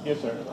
Yes, sir.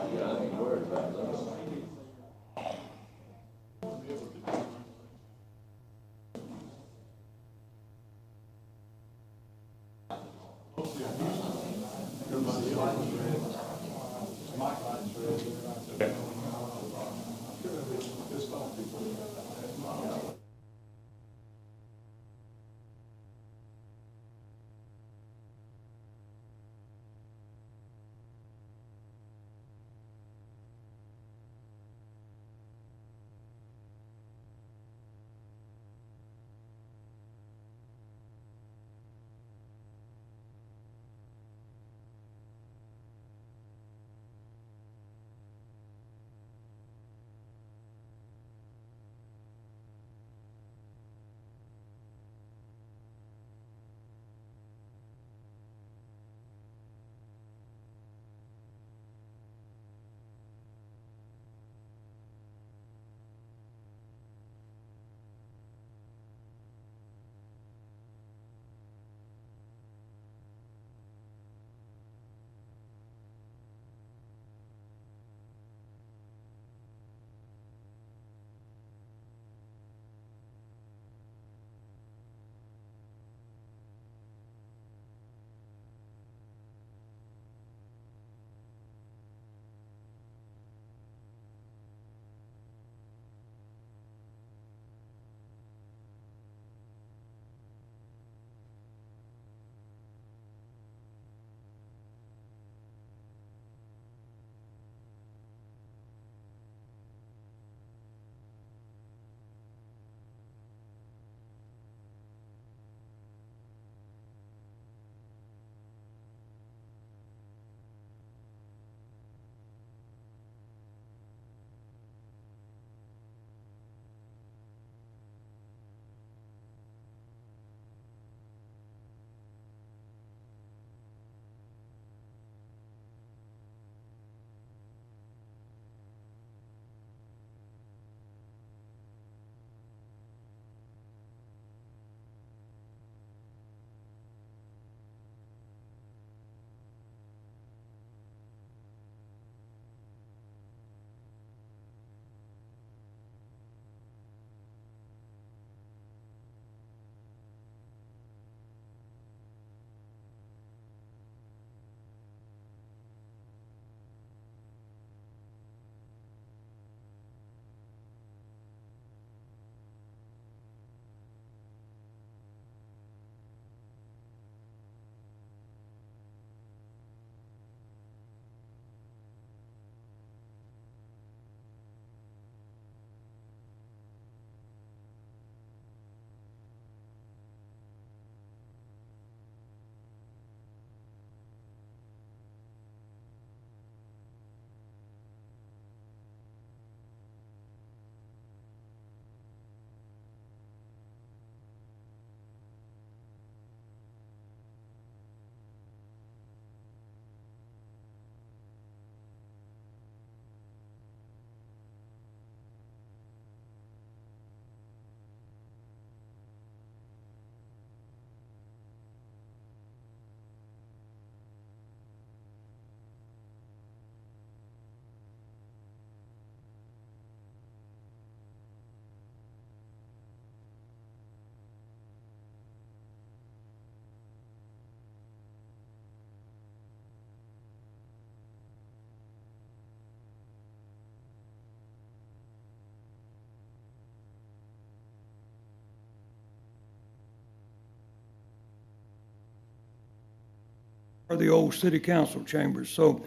Are the old city council chambers. So,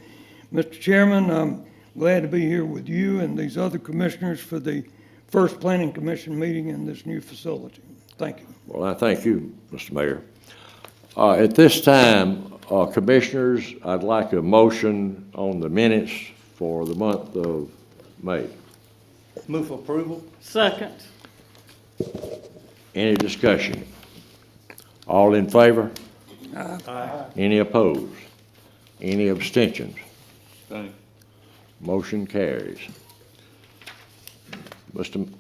Mr. Chairman, I'm glad to be here with you and these other commissioners for the first planning commission meeting in this new facility. Thank you. Well, I thank you, Mr. Mayor. At this time, commissioners, I'd like a motion on the minutes for the month of May. Move for approval. Second. Any discussion? All in favor? Aye. Any opposed? Any abstentions? Thank Motion carries. Mr.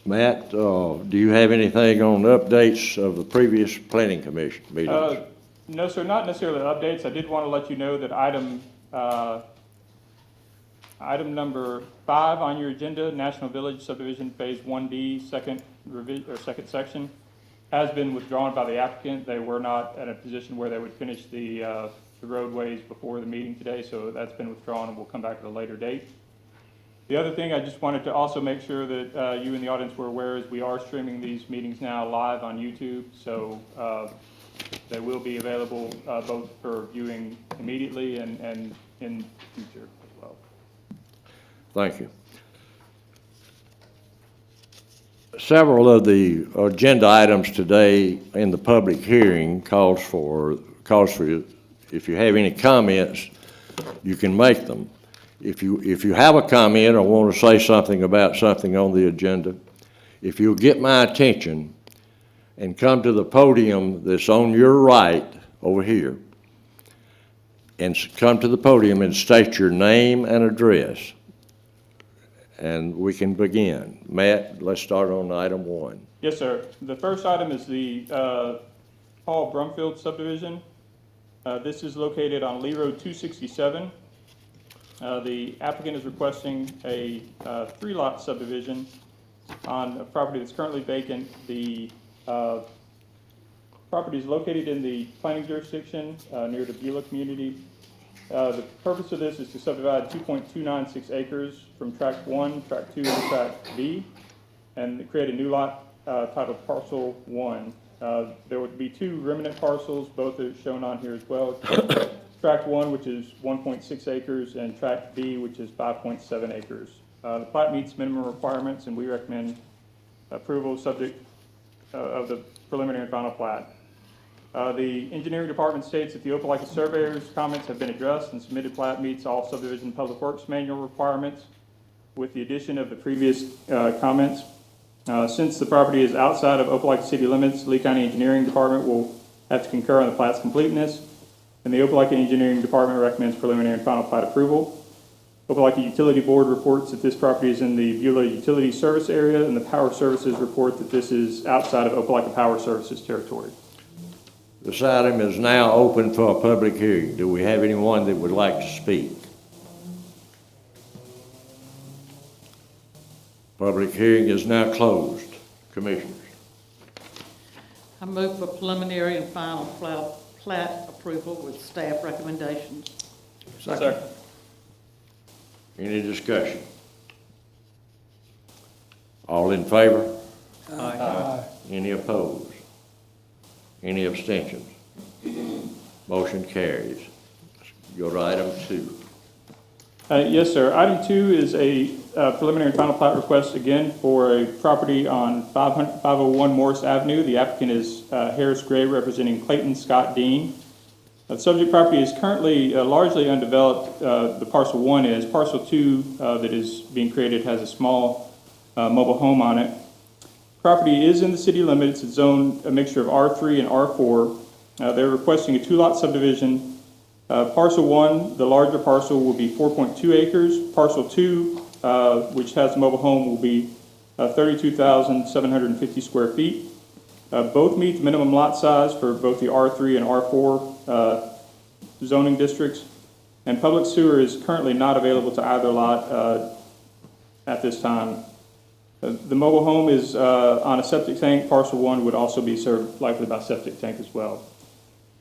Matt, do you have anything on updates of the previous planning commission meetings? No, sir, not necessarily updates. I did want to let you know that item number 5 on your agenda, National Village Subdivision Phase 1D, second section, has been withdrawn by the applicant. They were not in a position where they would finish the roadways before the meeting today, so that's been withdrawn and will come back at a later date. The other thing I just wanted to also make sure that you in the audience were aware is we are streaming these meetings now live on YouTube, so they will be available both for viewing immediately and in the future as well. Thank you. Several of the agenda items today in the public hearing calls for, if you have any comments, you can make them. If you have a comment or want to say something about something on the agenda, if you'll get my attention and come to the podium that's on your right over here, and come to the podium and state your name and address, and we can begin. Matt, let's start on item 1. Yes, sir. The first item is the Paul Brumfield subdivision. This is located on Lee Road 267. The applicant is requesting a 3-lot subdivision on a property that's currently vacant. The property is located in the planning jurisdiction near the Beulah community. The purpose of this is to subdivide 2.296 acres from tract 1, tract 2, and tract B, and create a new lot titled Parcel 1. There would be 2 remnant parcels, both are shown on here as well. Tract 1, which is 1.6 acres, and Tract B, which is 5.7 acres. The plat meets minimum requirements, and we recommend approval subject of the preliminary and final plat. The engineering department states that the Opelika surveyor's comments have been addressed, and submitted plat meets all subdivision public works manual requirements with the addition of the previous comments. Since the property is outside of Opelika city limits, Lee County Engineering Department will have to concur on the plat's completeness, and the Opelika Engineering Department recommends preliminary and final plat approval. Opelika Utility Board reports that this property is in the Beulah Utility Service area, and the Power Services report that this is outside of Opelika Power Services territory. This item is now open for a public hearing. Do we have anyone that would like to speak? Public hearing is now closed. Commissioners. I move for preliminary and final plat approval with staff recommendations. Second. Any discussion? All in favor? Aye. Any opposed? Any abstentions? Motion carries. Go to item 2. Yes, sir. Item 2 is a preliminary and final plat request, again, for a property on 501 Morris Avenue. The applicant is Harris Gray, representing Clayton Scott Dean. The subject property is currently largely undeveloped. The Parcel 1 is. Parcel 2 that is being created has a small mobile home on it. Property is in the city limits. It's zoned a mixture of R3 and R4. They're requesting a 2-lot subdivision. Parcel 1, the larger parcel, will be 4.2 acres. Parcel 2, which has a mobile home, will be 32,750 square feet. Both meet the minimum lot size for both the R3 and R4 zoning districts, and public sewer is currently not available to either lot at this time. The mobile home is on a septic tank. Parcel 1 would also be served likely by septic tank as well.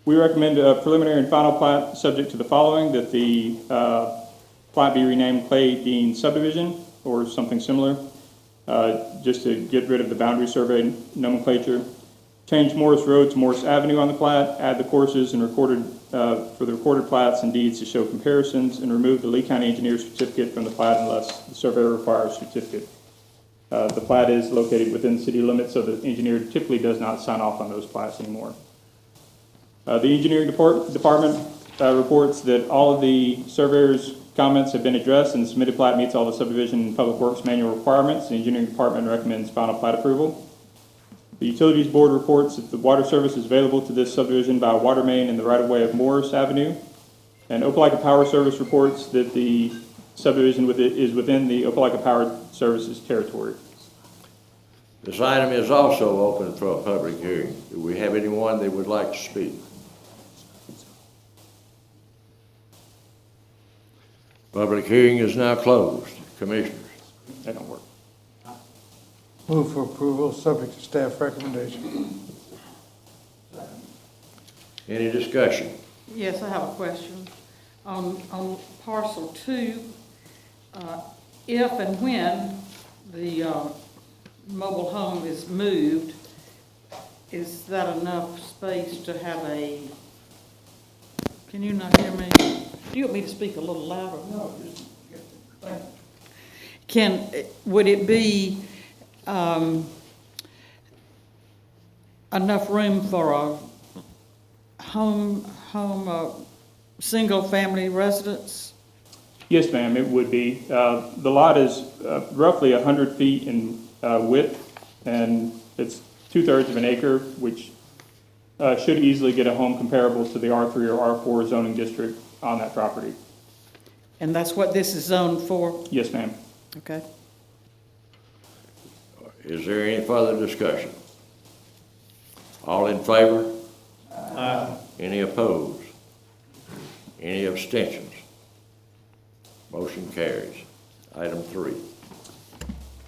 We recommend a preliminary and final plat subject to the following: that the plat be renamed Clay Dean Subdivision or something similar, just to get rid of the boundary survey nomenclature. Change Morris Road to Morris Avenue on the plat, add the courses and recorded for the recorded plats and deeds to show comparisons, and remove the Lee County Engineer certificate from the plat unless the surveyor requires a certificate. The plat is located within city limits, so the engineer typically does not sign off on those plats anymore. The engineering department reports that all of the surveyor's comments have been addressed, and the submitted plat meets all the subdivision and public works manual requirements. The engineering department recommends final plat approval. The utilities board reports that the water service is available to this subdivision by a water main in the right-of-way of Morris Avenue. And Opelika Power Service reports that the subdivision is within the Opelika Power Services territory. This item is also open for a public hearing. Do we have anyone that would like to speak? Public hearing is now closed. Commissioners, That don't work. Move for approval, subject to staff recommendation. any discussion? Yes, I have a question. On parcel 2, if and when the mobile home is moved, is that enough space to have a, can you not hear me? Do you want me to speak a little louder? No, just. Would it be enough room for a single-family residence? Yes, ma'am, it would be. The lot is roughly 100 feet in width, and it's 2/3 of an acre, which should easily get a home comparable to the R3 or R4 zoning district on that property. And that's what this is zoned for? Yes, ma'am. Okay. Is there any further discussion? All in favor? Any opposed? Any abstentions? Motion carries. Item 3.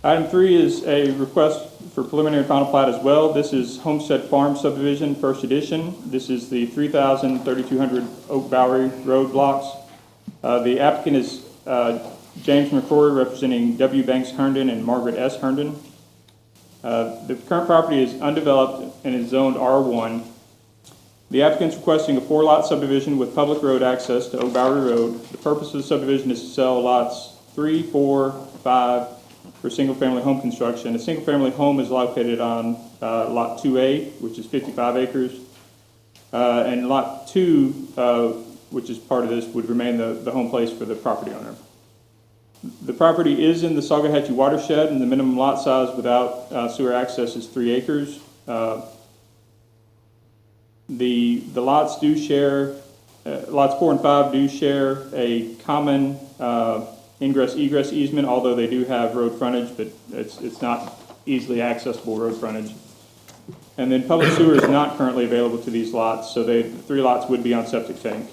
Item 3 is a request for preliminary and final plat as well. This is Homestead Farm subdivision, first edition. This is the 3,000, 3,200 Oak Bowery Road blocks. The applicant is James McCrory, representing W. Banks Herndon and Margaret S. Herndon. The current property is undeveloped and is zoned R1. The applicant's requesting a 4-lot subdivision with public road access to Oak Bowery Road. The purpose of the subdivision is to sell lots 3, 4, 5 for single-family home construction. A single-family home is located on Lot 2A, which is 55 acres. And Lot 2, which is part of this, would remain the home place for the property owner. The property is in the Salkehatchie watershed, and the minimum lot size without sewer access is 3 acres. The lots do share, lots 4 and 5 do share a common ingress-egress easement, although they do have road frontage, but it's not easily accessible road frontage. And then public sewer is not currently available to these lots, so the 3 lots would be on septic tank.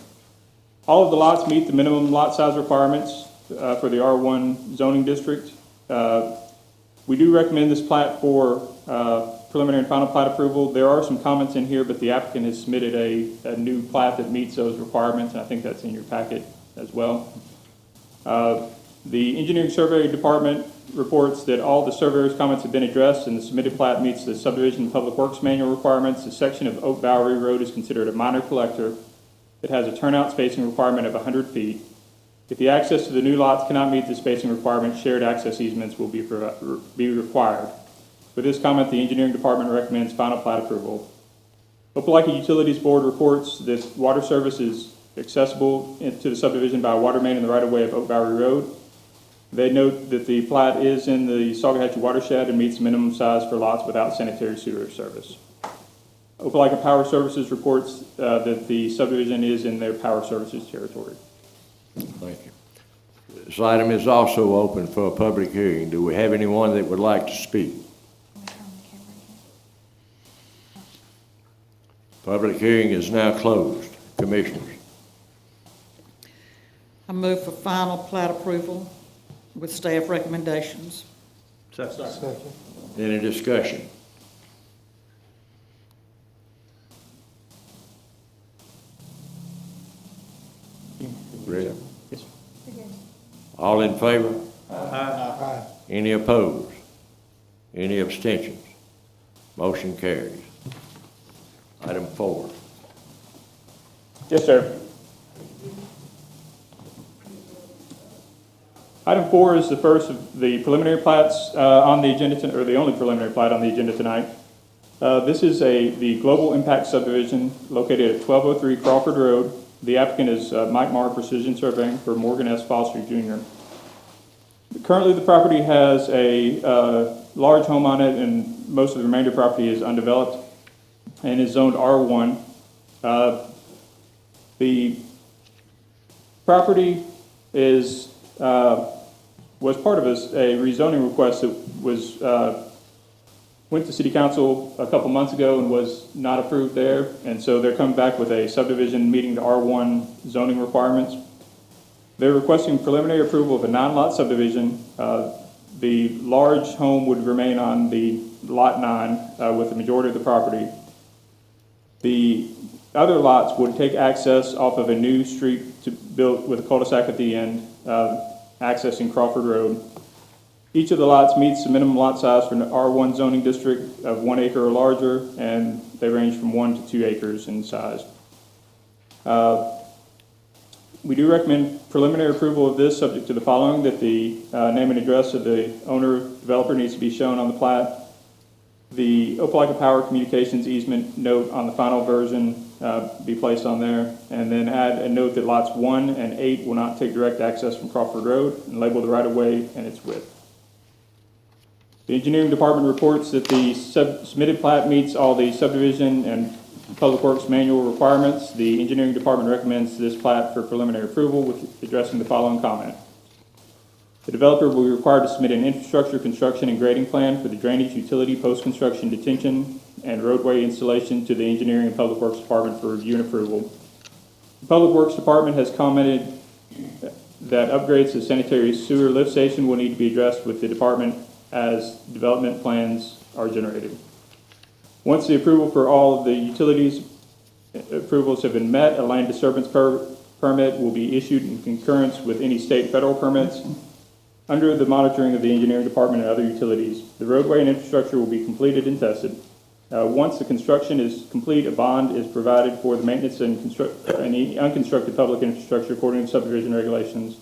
All of the lots meet the minimum lot size requirements for the R1 zoning district. We do recommend this plat for preliminary and final plat approval. There are some comments in here, but the applicant has submitted a new plat that meets those requirements, and I think that's in your packet as well. The engineering survey department reports that all the surveyor's comments have been addressed, and the submitted plat meets the subdivision public works manual requirements. The section of Oak Bowery Road is considered a minor collector. It has a turnout spacing requirement of 100 feet. If the access to the new lots cannot meet the spacing requirement, shared access easements will be required. With this comment, the engineering department recommends final plat approval. Opelika Utilities Board reports that water service is accessible to the subdivision by a water main in the right-of-way of Oak Bowery Road. They note that the plat is in the Salkehatchie watershed and meets minimum size for lots without sanitary sewer service. Opelika Power Services reports that the subdivision is in their power services territory. Thank you. This item is also open for a public hearing. Do we have anyone that would like to speak? Public hearing is now closed. Commissioners, I move for final plat approval with staff recommendations. Second. any discussion? Ready? Yes. All in favor? Aye. Any opposed? Any abstentions? Motion carries. Item 4. Yes, sir. Item 4 is the first of the preliminary plats on the agenda, or the only preliminary plat on the agenda tonight. This is the Global Impact subdivision located at 1203 Crawford Road. The applicant is Mike Marr Precision Surveying for Morgan S. Foster Jr. Currently, the property has a large home on it, and most of the remainder property is undeveloped and is zoned R1. The property is was part of a rezoning request that was went to City Council a couple months ago and was not approved there, and so they're coming back with a subdivision meeting the R1 zoning requirements. They're requesting preliminary approval of a non-lot subdivision. The large home would remain on the Lot 9 with the majority of the property. The other lots would take access off of a new street built with a cul-de-sac at the end, accessing Crawford Road. Each of the lots meets the minimum lot size for an R1 zoning district of 1 acre or larger, and they range from 1 to 2 acres in size. We do recommend preliminary approval of this, subject to the following: that the name and address of the owner developer needs to be shown on the plat. The Opelika Power Communications easement note on the final version be placed on there, and then add a note that lots 1 and 8 will not take direct access from Crawford Road, and label the right-of-way and its width. The engineering department reports that the submitted plat meets all the subdivision and Public Works manual requirements. The engineering department recommends this plat for preliminary approval with addressing the following comment. The developer will be required to submit an infrastructure construction and grading plan for the drainage, utility, post-construction detention, and roadway installation to the engineering and Public Works department for review and approval. The Public Works department has commented that upgrades to the sanitary sewer lift station will need to be addressed with the department as development plans are generated. Once the approval for all of the utilities approvals have been met, a land disturbance permit will be issued in concurrence with any state and federal permits. Under the monitoring of the engineering department and other utilities, the roadway and infrastructure will be completed and tested. Once the construction is complete, a bond is provided for the maintenance and any unconstructed public infrastructure according to subdivision regulations.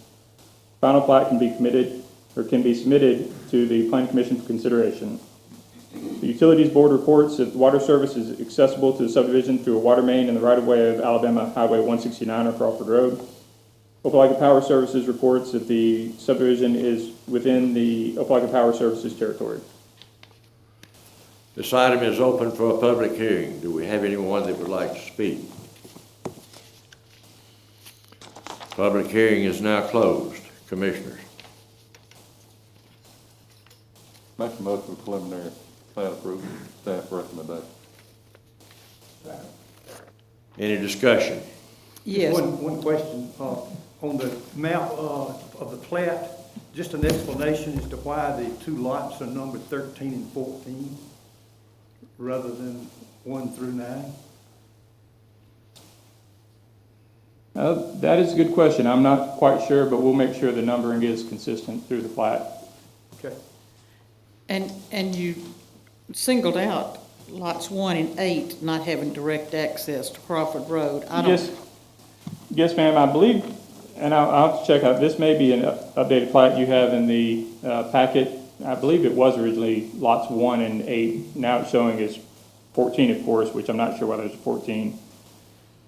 Final plat can be submitted to the Planning Commission for consideration. The Utilities Board reports that water service is accessible to the subdivision through a water main in the right-of-way of Alabama Highway 169 or Crawford Road. Opelika Power Services reports that the subdivision is within the Opelika Power Services territory. This item is open for a public hearing. Do we have anyone that would like to speak? Public hearing is now closed. Commissioners. Make a motion for preliminary plat approval, staff recommendation. Any discussion? Yes. One question, on the map of the plat, just an explanation as to why the two lots are numbered 13 and 14 rather than 1 through 9? That is a good question. I'm not quite sure, but we'll make sure the numbering is consistent through the plat. Okay. And you singled out lots 1 and 8 not having direct access to Crawford Road. Yes, ma'am, I believe, and I'll have to check out, this may be an updated plat you have in the packet. I believe it was originally lots 1 and 8. Now it's showing as 14, of course, which I'm not sure why there's a 14.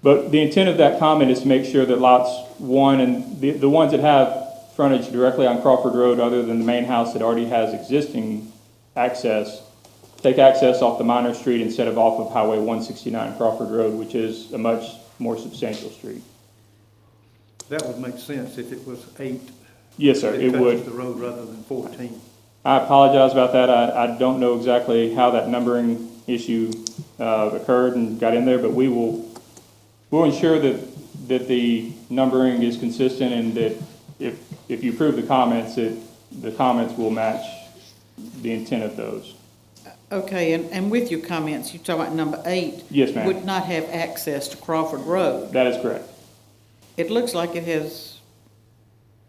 But the intent of that comment is to make sure that lots 1 and the ones that have frontage directly on Crawford Road, other than the main house that already has existing access, take access off the minor street instead of off of Highway 169 Crawford Road, which is a much more substantial street. That would make sense if it was 8. Yes, sir, it touches would. the road rather than 14. I apologize about that. I don't know exactly how that numbering issue occurred and got in there, but we'll ensure that the numbering is consistent, and that if you approve the comments, the comments will match the intent of those. Okay, and with your comments, you talk about number 8. Yes, ma'am. Would not have access to Crawford Road. That is correct. It looks like it has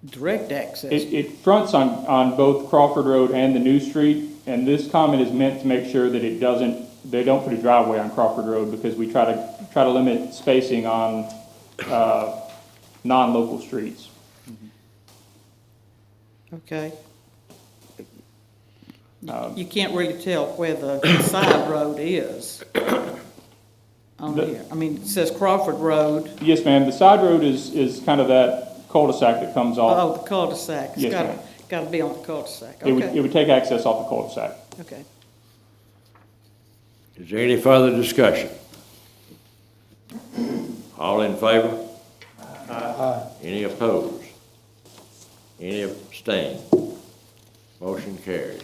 direct access. It fronts on both Crawford Road and the new street, and this comment is meant to make sure that they don't put a driveway on Crawford Road, because we try to limit spacing on non-local streets. Okay. You can't really tell where the side road is on here. I mean, it says Crawford Road. Yes, ma'am. The side road is kind of that cul-de-sac that comes off. Oh, the cul-de-sac. It's Yes, ma'am. gotta be on the cul-de-sac. It Okay, would take access off the cul-de-sac. okay. Is there any further discussion? All in favor? Aye. Any opposed? Any abstain? Motion carries.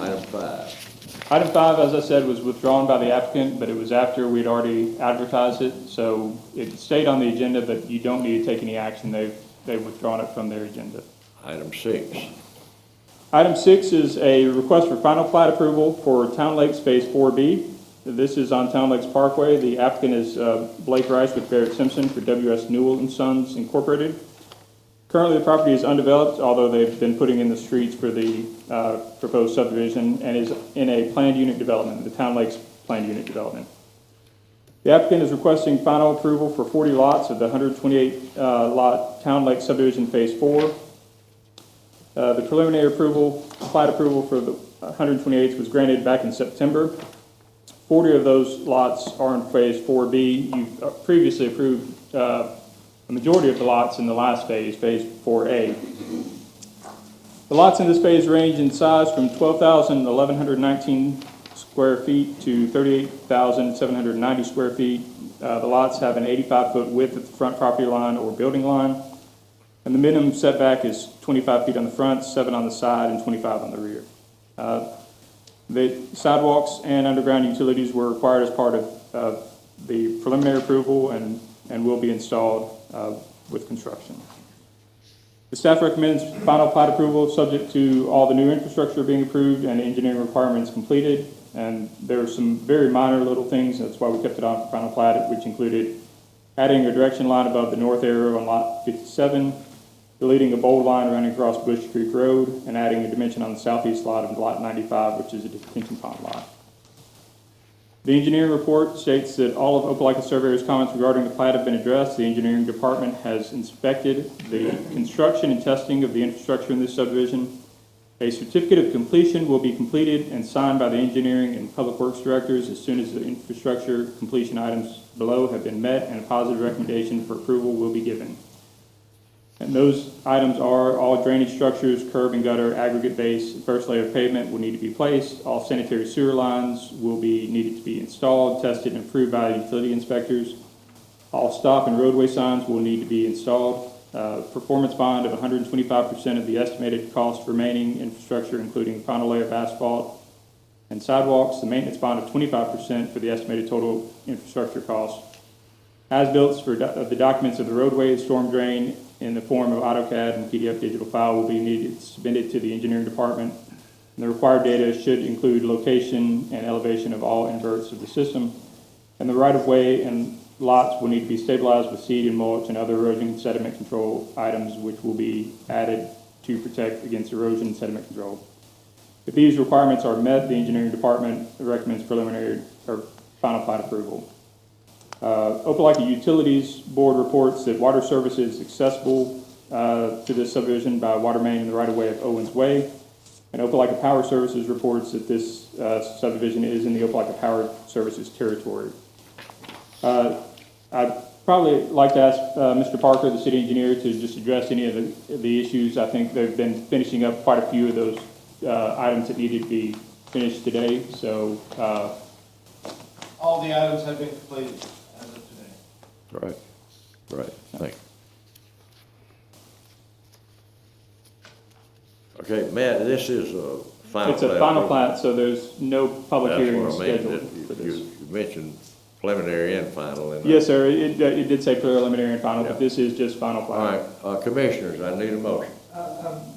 Item 5. Item 5, as I said, was withdrawn by the applicant, but it was after we'd already advertised it, so it stayed on the agenda, but you don't need to take any action. They've they've withdrawn it from their agenda. Item 6. Item 6 is a request for final plat approval for Town Lakes Phase 4B. This is on Town Lakes Parkway. The applicant is Blake Rice with Barrett Simpson for W.S. Newell and Sons Incorporated. Currently, the property is undeveloped, although they've been putting in the streets for the proposed subdivision, and is in a planned unit development, the Town Lakes planned unit development. The applicant is requesting final approval for 40 lots of the 128 lot Town Lake subdivision Phase 4. The preliminary plat approval for the 128th was granted back in September. 40 of those lots are in Phase 4B. You've previously approved a majority of the lots in the last phase, Phase 4A. The lots in this phase range in size from 1,119 square feet to 38,790 square feet. The lots have an 85-foot width at the front property line or building line, and the minimum setback is 25 feet on the front, 7 on the side, and 25 on the rear. The sidewalks and underground utilities were required as part of the preliminary approval and will be installed with construction. The staff recommends final plat approval subject to all the new infrastructure being approved and engineering requirements completed. And there are some very minor little things, that's why we kept it on for final plat, which included adding a direction line above the north arrow on lot 57, deleting a bold line running across Bush Creek Road, and adding a dimension on the southeast lot of lot 95, which is a detention pond lot. The engineering report states that all of Opelika surveyor's comments regarding the plat have been addressed. The engineering department has inspected the construction and testing of the infrastructure in this subdivision. A certificate of completion will be completed and signed by the engineering and public works directors as soon as the infrastructure completion items below have been met, and a positive recommendation for approval will be given. And those items are all drainage structures, curb and gutter, aggregate base, first layer of pavement will need to be placed. All sanitary sewer lines will be needed to be installed, tested, and approved by utility inspectors. All stop and roadway signs will need to be installed. Performance bond of 125% of the estimated cost remaining infrastructure, including final layer of asphalt and sidewalks. The maintenance bond of 25% for the estimated total infrastructure cost. As-built of the documents of the roadway, storm drain, in the form of AutoCAD and PDF digital file will be needed submitted to the engineering department. And the required data should include location and elevation of all inverts of the system. And the right-of-way and lots will need to be stabilized with seed and mulch and other erosion and sediment control items, which will be added to protect against erosion and sediment control. If these requirements are met, the engineering department recommends preliminary or final plat approval. Opelika Utilities Board reports that water service is accessible to this subdivision by water main in the right-of-way of Owens Way. And Opelika Power Services reports that this subdivision is in the Opelika Power Services territory. I'd probably like to ask Mr. Parker, the city engineer, to just address any of the issues. I think they've been finishing up quite a few of those items that needed to be finished today. So all the items have been completed as of today. Right, right, thank you. Okay, Matt, this is a final it's a plat final approval. plat, so there's no public That's hearing what I mean. scheduled for this. You mentioned preliminary and final. And Yes, sir. It did say preliminary and final, Yeah. but this is just final All plat. right, commissioners, I need a motion. I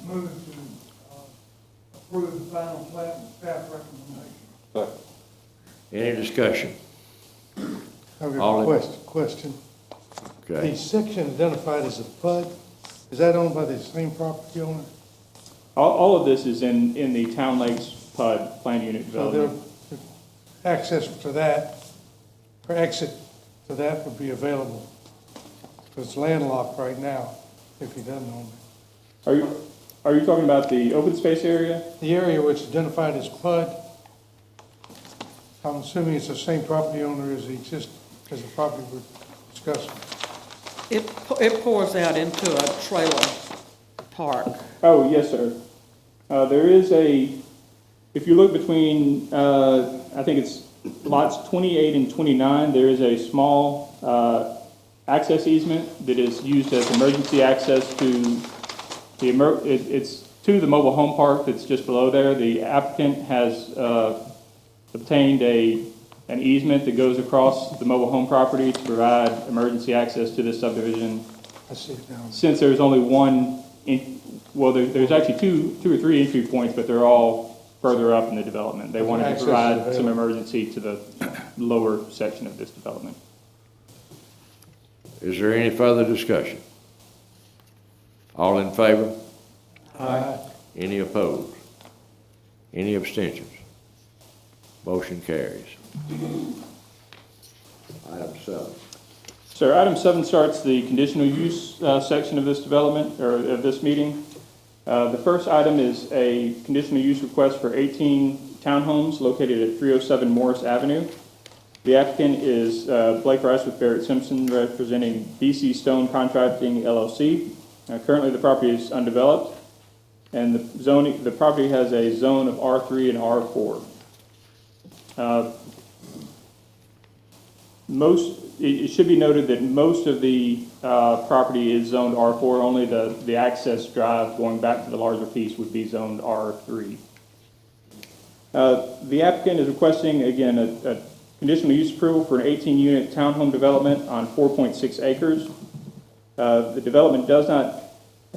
move to approve the final plat and staff recommendation. Any discussion? I've All got in- a question. The Okay, section identified as a PUD, is that owned by the same property owner? All of this is in the Town Lakes PUD, Plan Unit So Development. there, access to that, or exit to that would be available. So it's landlocked right now, if he doesn't own it. Are you talking about the open space area? The area which is identified as PUD, I'm assuming it's the same property owner as as the property we're discussing. It pours out into a trailer park. Oh, yes, sir. There is if you look between, I think it's lots 28 and 29, there is a small access easement that is used as emergency access to it's to the mobile home park that's just below there. The applicant has obtained an easement that goes across the mobile home property to provide emergency access to this subdivision. I see it now. since there's only one, there's actually two or three entry points, but they're all further up in the development. They wanted to Access is provide some available. emergency to the lower section of this development. Is there any further discussion? All in favor? Aye. Any opposed? Any abstentions? Motion carries. Item 7. Sir, item 7 starts the conditional use section of this development, or of this meeting. The first item is a conditional use request for 18 townhomes located at 307 Morris Avenue. The applicant is Blake Rice with Barrett Simpson, representing BC Stone Contracting LLC. Currently, the property is undeveloped, and the property has a zone of R3 and R4. It should be noted that most of the property is zoned R4, only the access drive going back to the larger piece would be zoned R3. The applicant is requesting, again, a conditional use approval for an 18-unit townhome development on 4.6 acres. The development does not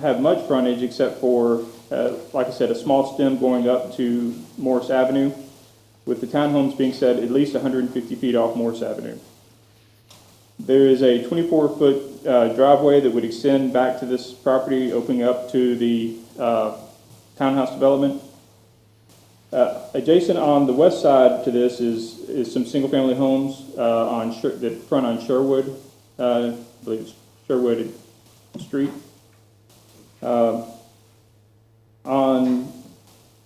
have much frontage except for, like I said, a small stem going up to Morris Avenue, with the townhomes being set at least 150 feet off Morris Avenue. There is a 24-foot driveway that would extend back to this property, opening up to the townhouse development. Adjacent on the west side to this is some single-family homes that front on Sherwood, I believe it's Sherwood Street. On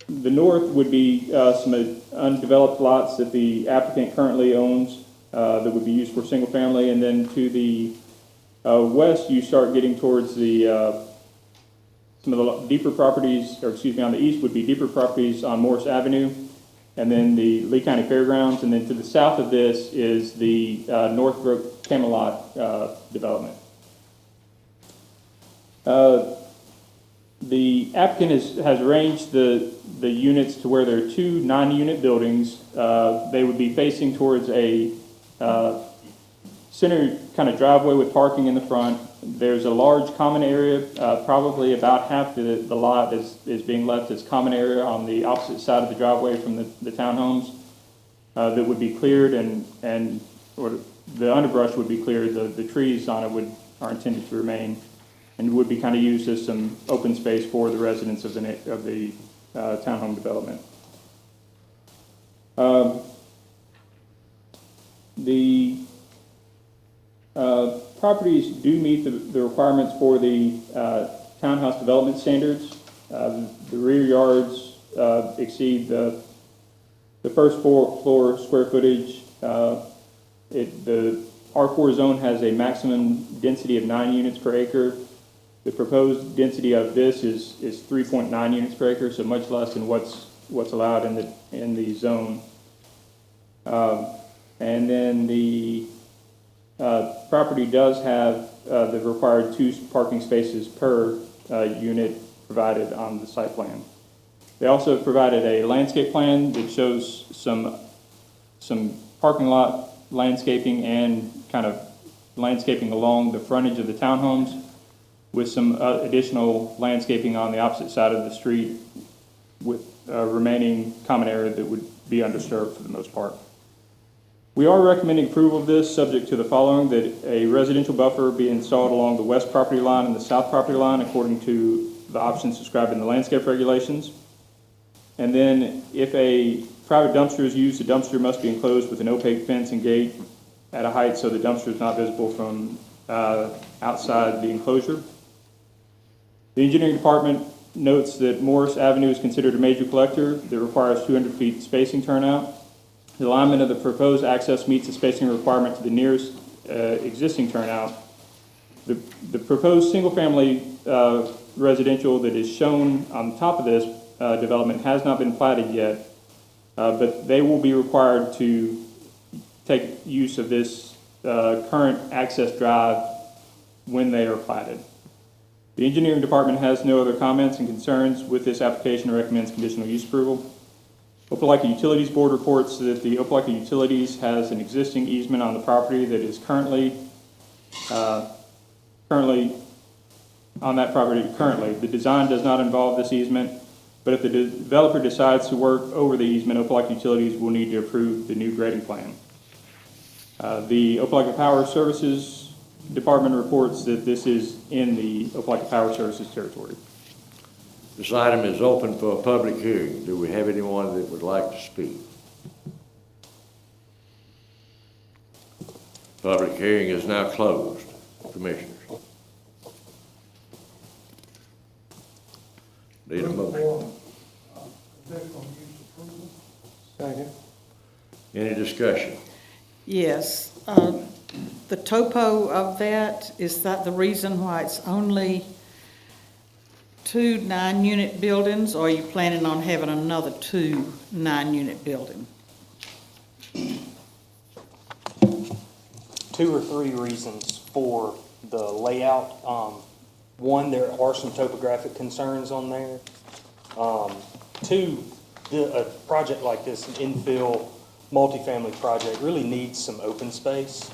the north would be some undeveloped lots that the applicant currently owns that would be used for single family, and then to the west you start getting towards the some of the deeper properties, or excuse me, on the east would be deeper properties on Morris Avenue, and then the Lee County Fairgrounds, and then to the south of this is the Northbrook Camelot development. The applicant has arranged the units to where there are two 9-unit buildings. They would be facing towards a center kind of driveway with parking in the front. There's a large common area, probably about half the lot is being left as common area on the opposite side of the driveway from the townhomes that would be cleared, and or the underbrush would be cleared. The trees on it are intended to remain, and would be kind of used as some open space for the residents of the townhome development. The properties do meet the requirements for the townhouse development standards. The rear yards exceed the first floor square footage. The R4 zone has a maximum density of 9 units per acre. The proposed density of this is 3.9 units per acre, so much less than what's allowed in the zone. And then the property does have the required 2 parking spaces per unit provided on the site plan. They also have provided a landscape plan that shows some parking lot landscaping and kind of landscaping along the frontage of the townhomes, with some additional landscaping on the opposite side of the street, with remaining common area that would be undisturbed for the most part. We are recommending approval of this subject to the following: that a residential buffer be installed along the west property line and the south property line according to the options described in the landscape regulations. And then if a private dumpster is used, the dumpster must be enclosed with an opaque fence and gate at a height so the dumpster is not visible from outside the enclosure. The engineering department notes that Morris Avenue is considered a major collector that requires 200 feet spacing turnout. The alignment of the proposed access meets the spacing requirement to the nearest existing turnout. The proposed single-family residential that is shown on top of this development has not been platted yet, but they will be required to take use of this current access drive when they are platted. The engineering department has no other comments and concerns with this application and recommends conditional use approval. Opelika Utilities Board reports that the Opelika Utilities has an existing easement on the property that is currently on that property currently. The design does not involve this easement, but if the developer decides to work over the easement, Opelika Utilities will need to approve the new grading plan. The Opelika Power Services Department reports that this is in the Opelika Power Services territory. This item is open for a public hearing. Do we have anyone that would like to speak? Public hearing is now closed. Commissioners. Need a motion. Second. Any discussion? Yes, the topo of that, is that the reason why it's only 2 9-unit buildings, or are you planning on having another 2 9-unit buildings? 2 or 3 reasons for the layout. One, there are some topographic concerns on there. 2, a project like this, an infill multifamily project, really needs some open space,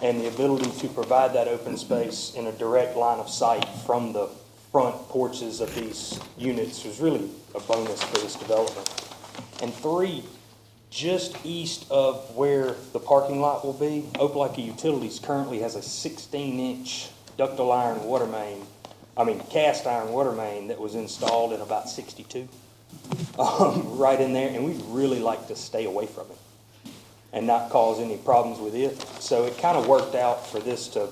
and the ability to provide that open space in a direct line of sight from the front porches of these units was really a bonus for this development. And 3, just east of where the parking lot will be, Opelika Utilities currently has a 16-inch ductile iron water main, cast iron water main that was installed in about 62, right in there, and we'd really like to stay away from it and not cause any problems with it. So it kind of worked out for this to,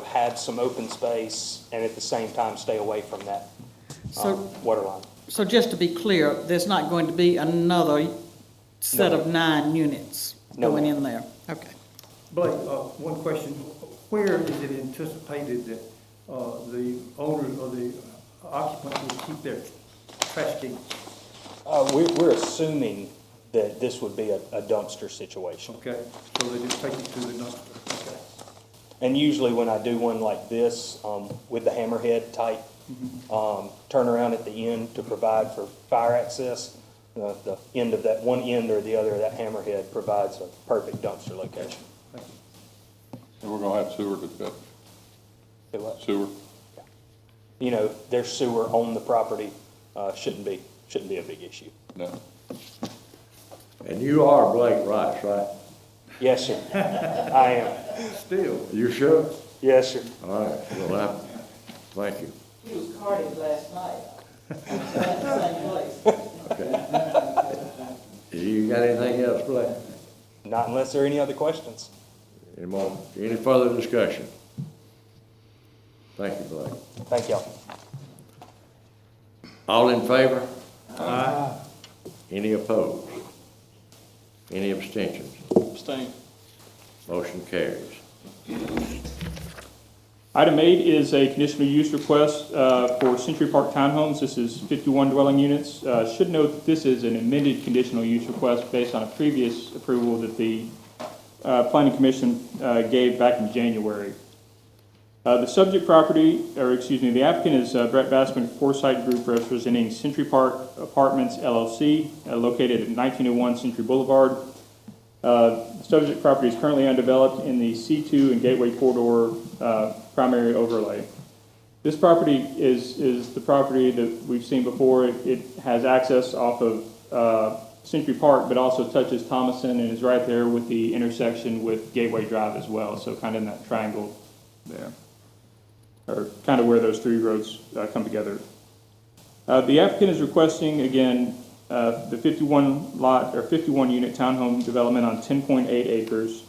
have some open space and at the same time stay away from that water line. So just to be clear, there's not going to be another set of 9 units No, going ma'am. in there? Okay. Blake, one question. Where is it anticipated that the owners or the occupants will keep their trash cans? We're assuming that this would be a dumpster situation. Okay, so they just take it to the dumpster, okay. And usually when I do one like this, with the hammerhead type, turnaround at the end to provide for fire access, the end of that, one end or the other of that hammerhead provides a perfect dumpster location. And we're gonna have sewer discussion. Do what? Sewer. There's sewer on the property, shouldn't be a big issue. No. And you are Blake Rice, right? Yes, sir. I am. Still, You sure? Yes, sir. All right, well, thank you. He was carded last night. At the same place. Okay. You got anything else, Blake? Not unless there are any other questions. Any more, any further discussion? Thank you, Blake. Thank y'all. All in favor? Aye. Any opposed? Any abstentions? Abstain. Motion carries. Item 8 is a conditional use request for Century Park Townhomes. This is 51 dwelling units. Should note that this is an amended conditional use request based on a previous approval that the Planning Commission gave back in January. The subject property, the applicant is Brett Bassman, Foresight Group, representing Century Park Apartments LLC, located at 1901 Century Boulevard. The subject property is currently undeveloped in the C2 and Gateway Corridor primary overlay. This property is the property that we've seen before. It has access off of Century Park, but also touches Thomason and is right there with the intersection with Gateway Drive as well, so kind of in that triangle there, or kind of where those 3 roads come together. The applicant is requesting, again, the 51 lot or 51 unit townhome development on 10.8 acres.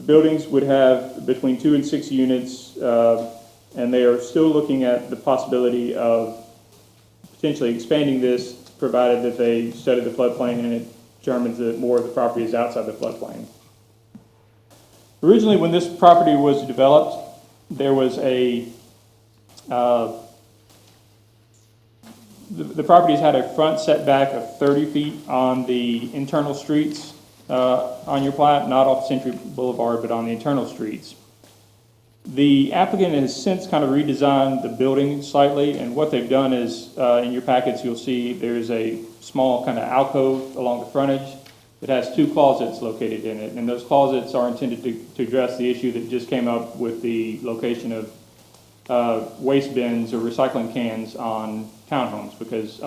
Buildings would have between 2 and 6 units, and they are still looking at the possibility of potentially expanding this, provided that they study the floodplain and it determines that more of the property is outside the floodplain. Originally, when this property was developed, there was the properties had a front setback of 30 feet on the internal streets on your plat, not off Century Boulevard, but on the internal streets. The applicant has since kind of redesigned the building slightly, and what they've done is, in your packets, you'll see there's a small kind of alcove along the frontage that has 2 closets located in it, and those closets are intended to address the issue that just came up with the location of waste bins or recycling cans on townhomes, because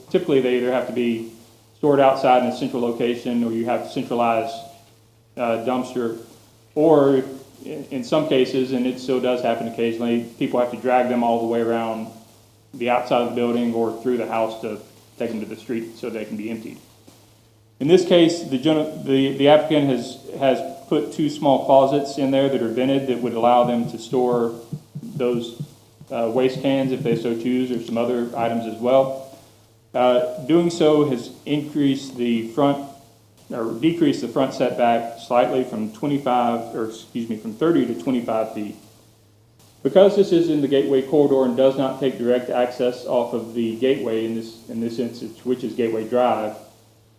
typically they either have to be stored outside in a central location, or you have centralized dumpster, or in some cases, and it still does happen occasionally, people have to drag them all the way around the outside of the building or through the house to take them to the street so they can be emptied. In this case, the applicant has put 2 small closets in there that are vented that would allow them to store those waste cans if they so choose, or some other items as well. Doing so has decreased the front setback slightly from 30 to 25 feet. Because this is in the gateway corridor and does not take direct access off of the gateway in this instance, which is Gateway Drive,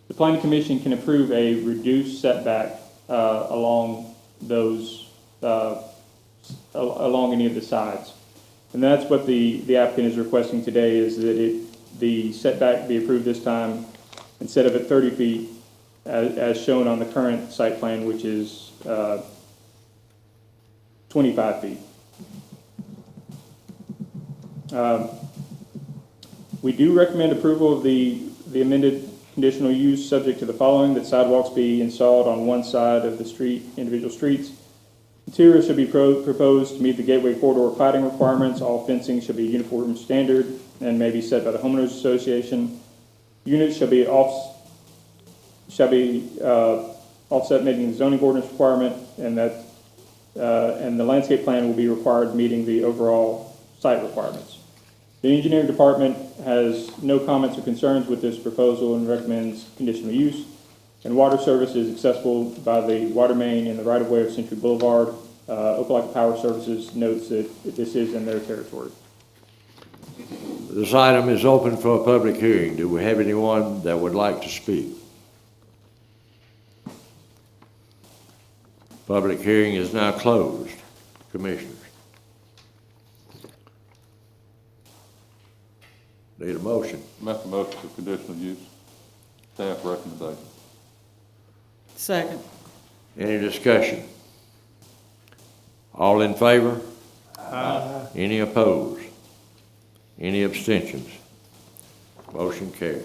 the Planning Commission can approve a reduced setback along any of the sides. And that's what the applicant is requesting today, is that the setback be approved this time instead of at 30 feet as shown on the current site plan, which is 25 feet. We do recommend approval of the amended conditional use, subject to the following: that sidewalks be installed on one side of the street, individual streets. Interior should be proposed to meet the gateway corridor cladding requirements. All fencing should be uniform standard and may be set by the homeowners association. Units shall be offset, meeting the zoning ordinance requirement, and the landscape plan will be required meeting the overall site requirements. The engineering department has no comments or concerns with this proposal and recommends conditional use. And water service is accessible by the water main in the right-of-way of Century Boulevard. Opelika Power Services notes that this is in their territory. This item is open for a public hearing. Do we have anyone that would like to speak? Public hearing is now closed. Commissioners. Need a motion. Make a motion for conditional use. Staff recommendation. Second. Any discussion? All in favor? Aye. Any opposed? Any abstentions? Motion carries.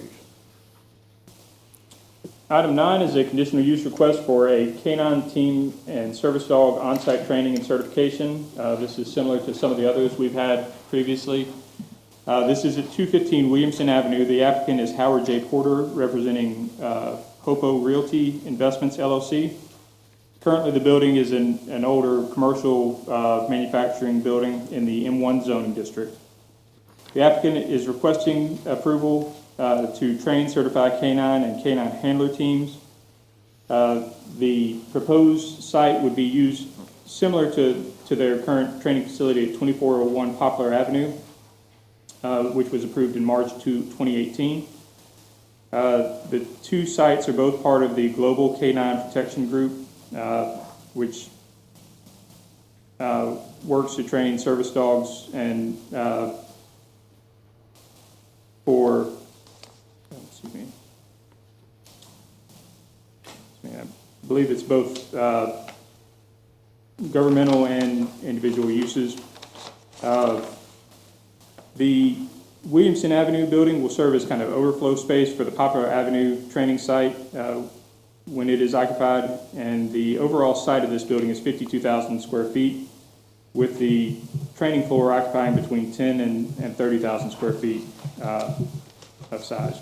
Item 9 is a conditional use request for a canine team and service dog on-site training and certification. This is similar to some of the others we've had previously. This is at 215 Williamson Avenue. The applicant is Howard J. Porter, representing Hopo Realty Investments, LLC. Currently, the building is an older commercial manufacturing building in the M1 zoning district. The applicant is requesting approval to train certified canine and canine handler teams. The proposed site would be used similar to their current training facility at 2401 Poplar Avenue, which was approved in March 2018. The 2 sites are both part of the Global Canine Protection Group, which works to train service dogs and I believe it's both governmental and individual uses. The Williamson Avenue building will serve as kind of overflow space for the Poplar Avenue training site when it is occupied, and the overall site of this building is 52,000 square feet, with the training floor occupying between 10 and 30,000 square feet of size.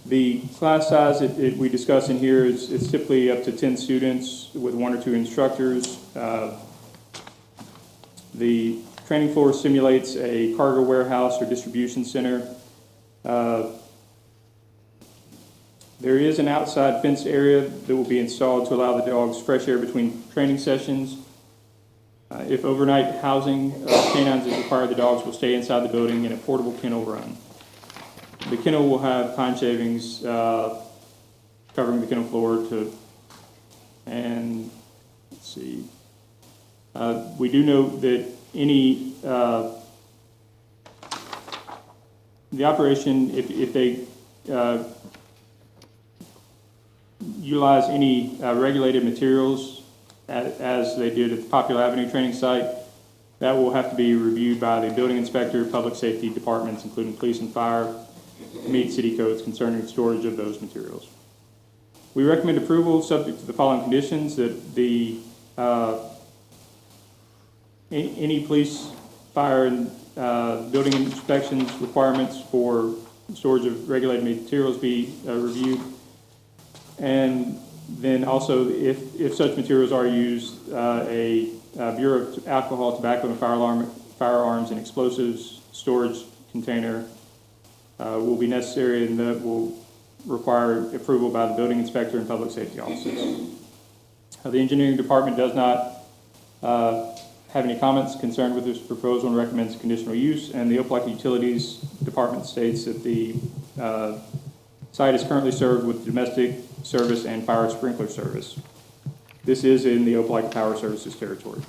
The class size we discuss in here is typically up to 10 students with 1 or 2 instructors. The training floor simulates a cargo warehouse or distribution center. There is an outside fenced area that will be installed to allow the dogs fresh air between training sessions. If overnight housing of canines is required, the dogs will stay inside the building in a portable kennel run. The kennel will have pine shavings covering the kennel floor and let's see. We do note that the operation, if they utilize any regulated materials as they did at the Poplar Avenue training site, That will have to be reviewed by the building inspector, public safety departments, including police and fire, to meet city codes concerning storage of those materials. We recommend approval subject to the following conditions: that the any police, fire, and building inspections requirements for storage of regulated materials be reviewed. And then also, if such materials are used, a Bureau of Alcohol, Tobacco, and Firearms and Explosives storage container will be necessary, and that will require approval by the building inspector and public safety officers. The engineering department does not have any comments concerned with this proposal and recommends conditional use, and the Opelika Utilities Department states that the site is currently served with domestic service and fire sprinkler service. This is in the Opelika Power Services territory.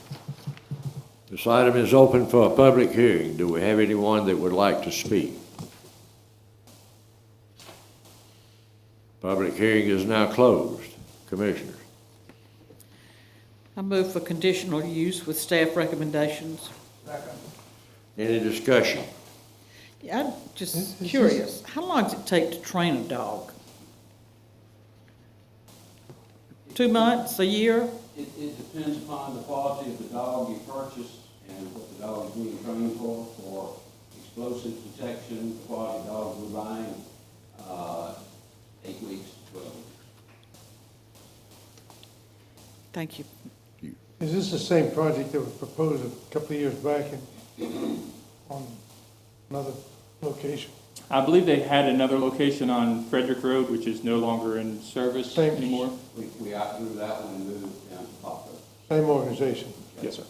This item is open for a public hearing. Do we have anyone that would like to speak? Public hearing is now closed. Commissioners? I move for conditional use with staff recommendations. Any discussion? Yeah, I'm just curious, how long does it take to train a dog? 2 months, a year? It depends upon the quality of the dog you purchase and what the dog is being trained for explosive detection. The quality dog we're buying, 8 weeks, 12 weeks. Thank you. Is this the same project that was proposed a couple of years back on another location? I believe they had another location on Frederick Road, which is no longer in service Same. anymore. We outgrew that one and moved down to Poplar. Same organization? Yes, sir.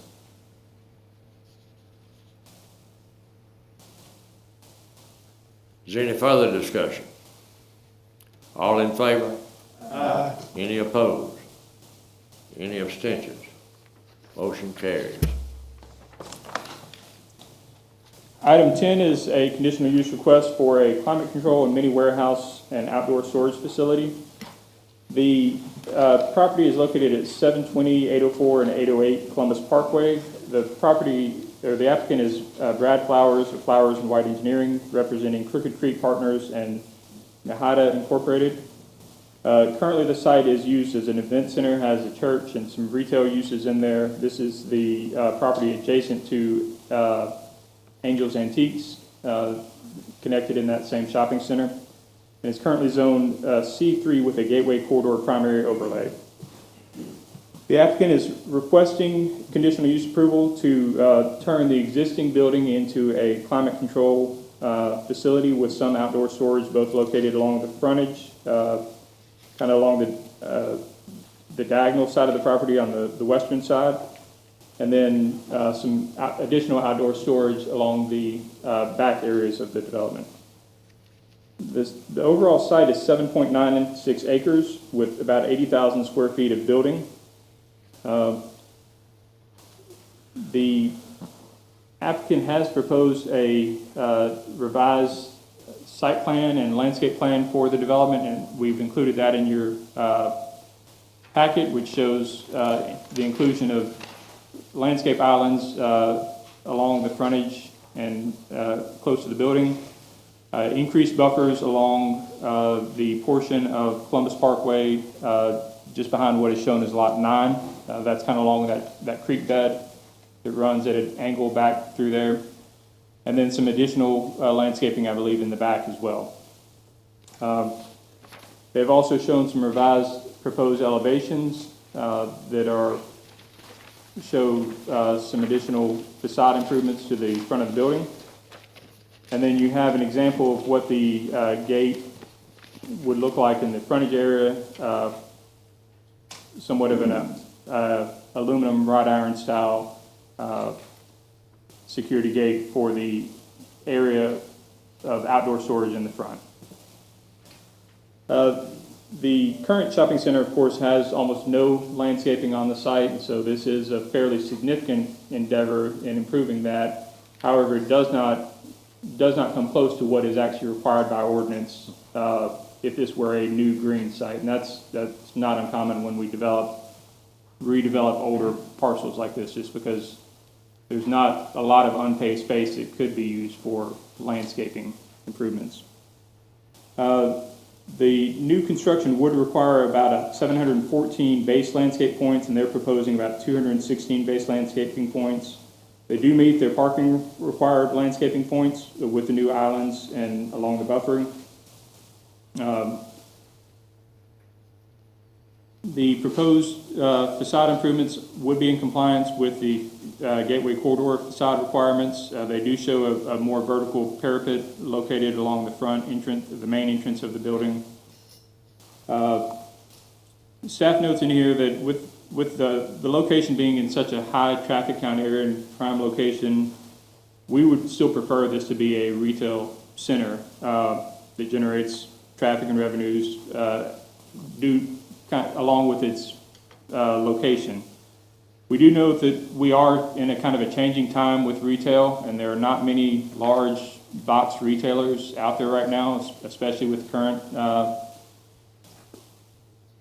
Is there any further discussion? All in favor? Aye. Any opposed? Any abstentions? Motion carries. Item 10 is a conditional use request for a climate control and mini warehouse and outdoor storage facility. The property is located at 720, 804, and 808 Columbus Parkway. The property, or the applicant is Brad Flowers of Flowers and White Engineering, representing Crooked Creek Partners and Nahada Incorporated. Currently, the site is used as an event center, has a church and some retail uses in there. This is the property adjacent to Angels Antiques, connected in that same shopping center. And it's currently zoned C3 with a gateway corridor primary overlay. The applicant is requesting conditional use approval to turn the existing building into a climate control facility with some outdoor storage, both located along the frontage, kind of along the diagonal side of the property on the western side, and then some additional outdoor storage along the back areas of the development. The overall site is 7.96 acres with about 80,000 square feet of building. The applicant has proposed a revised site plan and landscape plan for the development, and we've included that in your packet, which shows the inclusion of landscape islands along the frontage and close to the building, increased buffers along the portion of Columbus Parkway just behind what is shown as Lot 9. That's kind of along that creek bed that runs at an angle back through there. And then some additional landscaping, I believe, in the back as well. They've also shown some revised proposed elevations that show some additional facade improvements to the front of the building. And then you have an example of what the gate would look like in the frontage area, somewhat of an aluminum wrought iron style security gate for the area of outdoor storage in the front. The current shopping center, of course, has almost no landscaping on the site, and so this is a fairly significant endeavor in improving that. However, it does not come close to what is actually required by ordinance if this were a new green site, and that's not uncommon when we redevelop older parcels like this, just because there's not a lot of unpaved space that could be used for landscaping improvements. The new construction would require about 714 base landscape points, and they're proposing about 216 base landscaping points. They do meet their parking required landscaping points with the new islands and along the buffering. The proposed facade improvements would be in compliance with the Gateway Corridor facade requirements. They do show a more vertical parapet located along the front entrance, the main entrance of the building. Staff notes in here that with the location being in such a high traffic count area and prime location, we would still prefer this to be a retail center that generates traffic and revenues along with its location. We do note that we are in a kind of a changing time with retail, and there are not many large box retailers out there right now, especially with current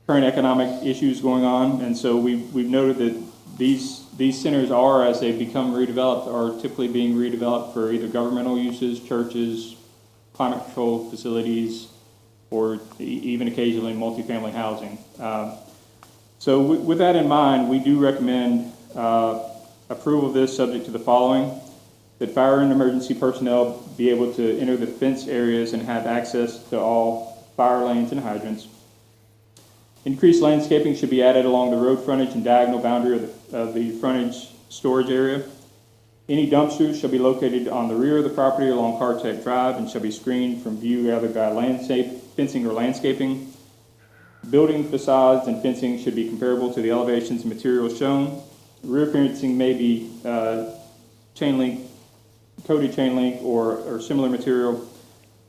economic issues going on. And so we've noted that these centers are, as they become redeveloped, are typically being redeveloped for either governmental uses, churches, climate control facilities, or even occasionally multifamily housing. So with that in mind, we do recommend approval of this subject to the following: that fire and emergency personnel be able to enter the fenced areas and have access to all fire lanes and hydrants. Increased landscaping should be added along the road frontage and diagonal boundary of the frontage storage area. Any dumpsters shall be located on the rear of the property along Cartech Drive and shall be screened from view either by fencing or landscaping. Building facades and fencing should be comparable to the elevations and materials shown. Rear fencing may be coated chain link or similar material.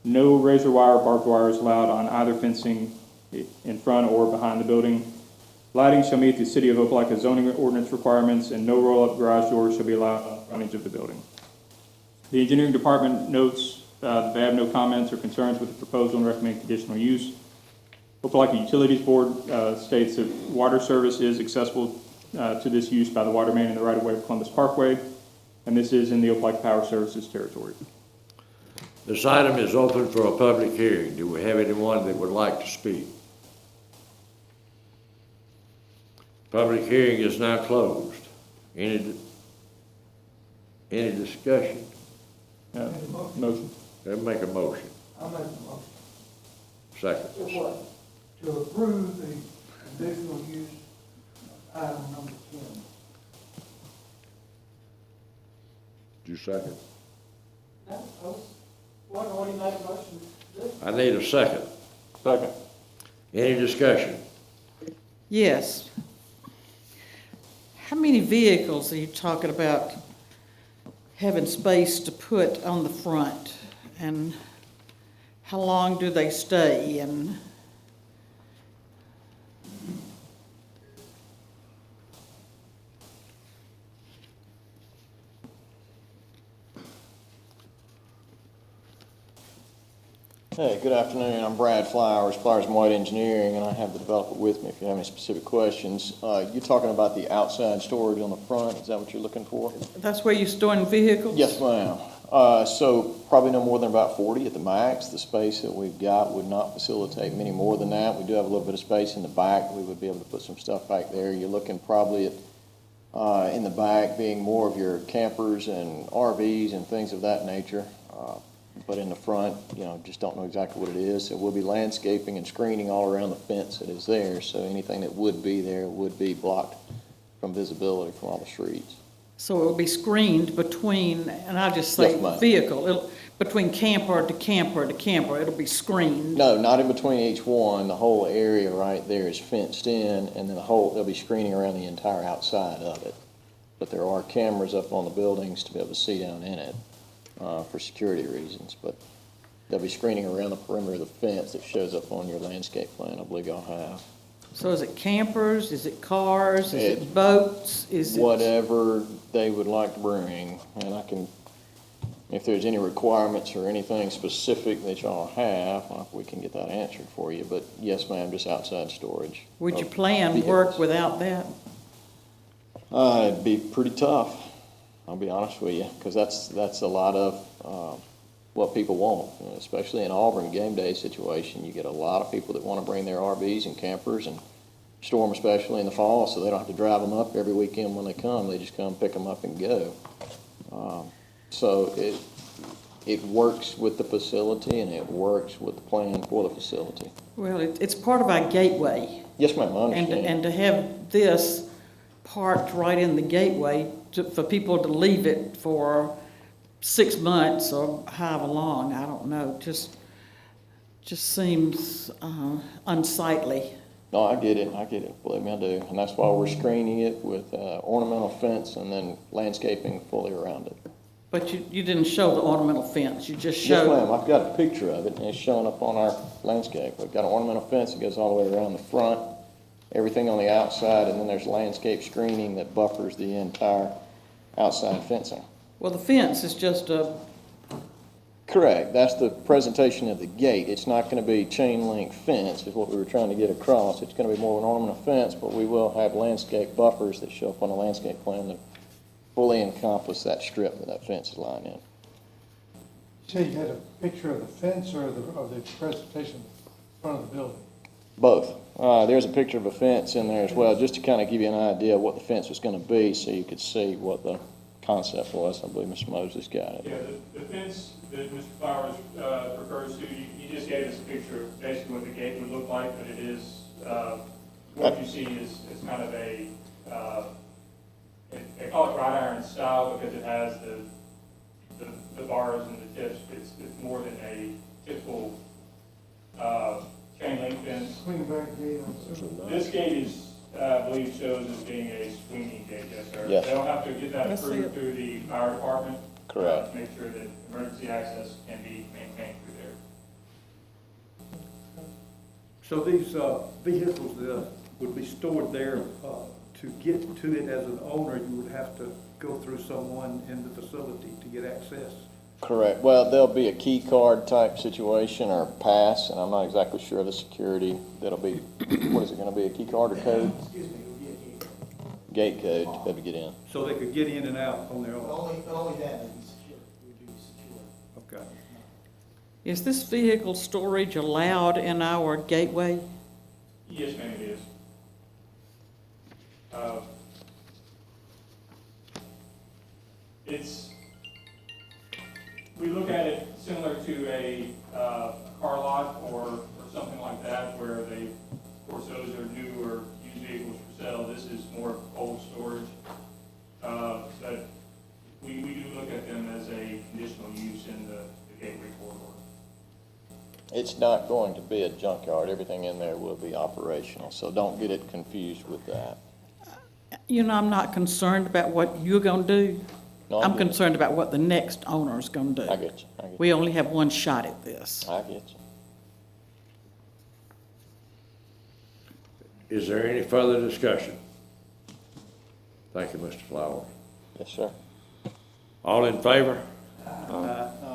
No razor wire or barbed wire is allowed on either fencing in front or behind the building. Lighting shall meet the City of Opelika zoning ordinance requirements, and no roll-up garage doors shall be allowed on the frontage of the building. The engineering department notes that they have no comments or concerns with the proposal and recommend conditional use. Opelika Utilities Board states that water service is accessible to this use by the water main in the right-of-way of Columbus Parkway, and this is in the Opelika Power Services territory. This item is open for a public hearing. Do we have anyone that would like to speak? Public hearing is now closed. Any discussion? Motion. Let me make a motion. I'll make a motion. Second. To what? To approve the conditional use of item number 10. Do you second? What do you make a motion? I need a second. Second. Any discussion? Yes. How many vehicles are you talking about having space to put on the front? And how long do they stay? And Hey, good afternoon. I'm Brad Flowers, Flowers and White Engineering, and I have the developer with me if you have any specific questions. You're talking about the outside storage on the front, is that what you're looking for? that's where you're storing vehicles? Yes, ma'am. So probably no more than about 40 at the max. The space that we've got would not facilitate many more than that. We do have a little bit of space in the back. We would be able to put some stuff back there. You're looking probably at, in the back being more of your campers and RVs and things of that nature. But in the front, just don't know exactly what it is. It will be landscaping and screening all around the fence that is there. So anything that would be there would be blocked from visibility from all the streets. So it will be screened between, and I just say Yes, ma'am. vehicle, between camper to camper to camper, it'll be screened. No, not in between each one. The whole area right there is fenced in, and then there'll be screening around the entire outside of it. But there are cameras up on the buildings to be able to see down in it for security reasons. But there'll be screening around the perimeter of the fence that shows up on your landscape plan, I believe y'all have. So is it campers, is it cars, is it boats, is it? Whatever they would like to bring, and I can, if there's any requirements or anything specific that y'all have, we can get that answered for you. But yes, ma'am, just outside storage. Would your of plan vehicles. work without that? It'd be pretty tough. I'll be honest with you, because that's a lot of what people want, especially in Auburn game day situation. You get a lot of people that want to bring their RVs and campers and store them, especially in the fall, so they don't have to drive them up every weekend when they come. They just come, pick them up, and go. So it works with the facility, and it works with the plan for the facility. Well, it's part of our gateway. Yes, ma'am, I And, understand. and to have this parked right in the gateway for people to leave it for 6 months or however long, I don't know, just seems unsightly. No, I get it, believe me, I do. And that's why we're screening it with ornamental fence and then landscaping fully around it. But you didn't show the ornamental fence, you just Yes, showed. ma'am, I've got a picture of it, and it's showing up on our landscape. We've got an ornamental fence that goes all the way around the front, everything on the outside, and then there's landscape screening that buffers the entire outside fencing. Well, the fence is just a, Correct, that's the presentation of the gate. It's not gonna be chain link fence, is what we were trying to get across. It's gonna be more of an ornamental fence, but we will have landscape buffers that show up on the landscape plan that fully encompass that strip that that fence is lined in. You say you had a picture of the fence or of the presentation in front of the building? Both. There's a picture of a fence in there as well, just to kind of give you an idea of what the fence was gonna be, so you could see what the concept was. I believe Mr. Moses got it. Yeah, the fence that Mr. Flowers refers to, he just gave us a picture of basically what the gate would look like, but it is, what you see is kind of a, they call it wrought iron style because it has the bars and the tips. It's more than a typical chain link fence. Swing back gate, I'm assuming. This gate is, I believe, shows as being a swinging gate, yes, sir. Yes. They'll have to get that Let's see approved it. through the fire department. Correct. To make sure that emergency access can be maintained through there. So these vehicles that would be stored there, to get to it as an owner, you would have to go through someone in the facility to get access? Correct. Well, there'll be a key card type situation or pass, and I'm not exactly sure of the security. That'll be, what is it gonna be, a key card or code? Excuse me, it would be a gate. Gate code to be able to get in. So they could get in and out on their own? Only that would be secure, would be secure. Okay. is this vehicle storage allowed in our gateway? Yes, ma'am, it is. We look at it similar to a car lot or something like that, where they, of course, those are new or used vehicles for sale. This is more cold storage. But we do look at them as a conditional use in the gateway corridor. It's not going to be a junkyard. Everything in there will be operational, so don't get it confused with that. You know, I'm not concerned about what you're gonna do. No, I'm get it. concerned about what the next owner's gonna do. I get you, I get you. We only have one shot at this. I get you. Is there any further discussion? Thank you, Mr. Flowers. Yes, sir. All in favor?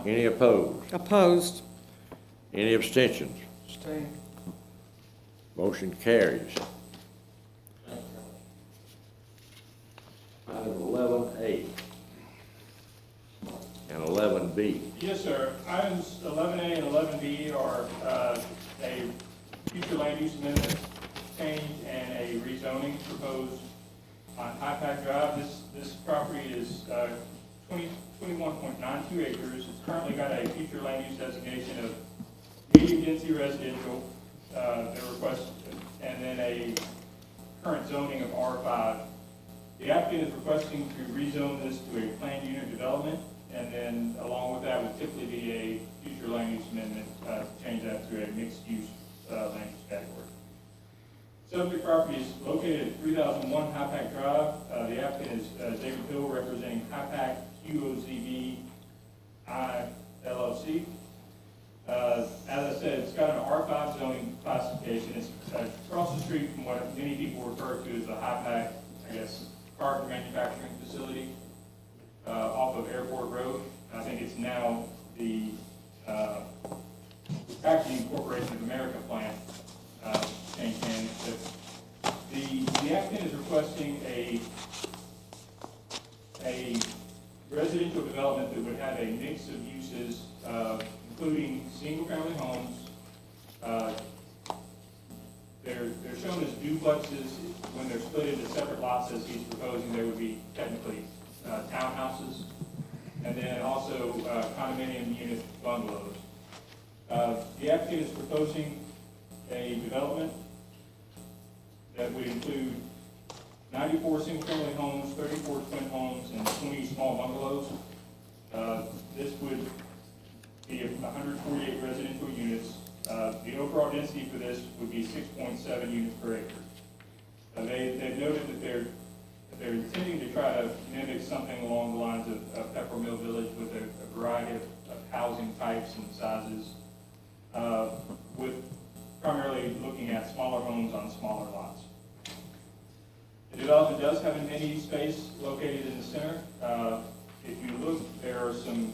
Any opposed? Opposed? Any abstentions? Stay. Motion carries. Item 11A and 11B. Yes, sir. Items 11A and 11B are a future land use amendment change and a rezoning proposed on High Pack Drive. This property is 21.92 acres. It's currently got a future land use designation of medium density residential, their request, and then a current zoning of R5. The applicant is requesting to rezone this to a planned unit development, and then along with that would typically be a future land use amendment, to change that to a mixed-use land use category. Subject property is located at 3001 High Pack Drive. The applicant is David Hill, representing High Pack QOZB LLC. As I said, it's got an R5 zoning classification. It's across the street from what many people refer to as the High Pack, I guess, carton manufacturing facility off of Airport Road. I think it's now the Packaging Corporation of America plant changed hands. The applicant is requesting a bungalows. The applicant is proposing a development that would include 94 single-family homes, 34 twin homes, and 20 small bungalows. This would be 148 residential units. The overall density for this would be 6.7 units per acre. They've noted that they're intending to try to mimic something along the lines of Pepper Mill Village with a variety of housing types and sizes, with primarily looking at smaller homes on smaller lots. The development does have an amenity space located in the center. If you look, there are some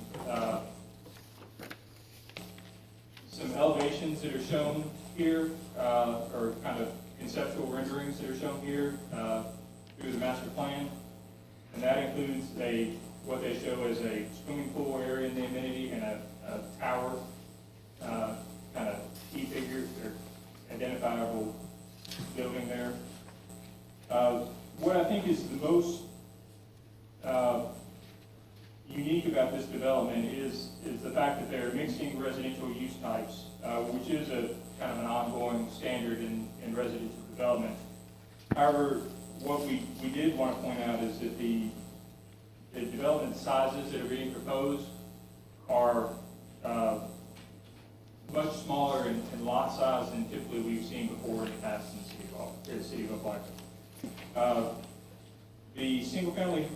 elevations that are shown here, or kind of conceptual renderings that are shown here through the master plan. And that includes what they show as a swimming pool area in the amenity and a tower, kind of key figure or identifiable building there. What I think is the most unique about this development is the fact that they're mixing residential use types, which is a kind of an ongoing standard in residential development. However, what we did want to point out is that the development sizes that are being proposed are much smaller in lot size than typically we've seen before in the past in the city of Opelika. The single-family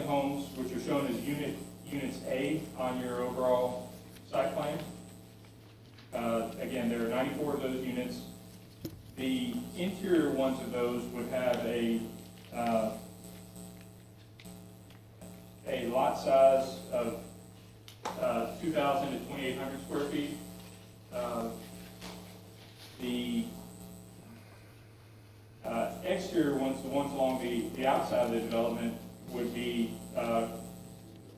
homes, which are shown as units A on your overall site plan. Again, there are 94 of those units. The interior ones of those would have a lot size of 2,000 to 2,800 square feet. The exterior ones, the ones along the outside of the development, would be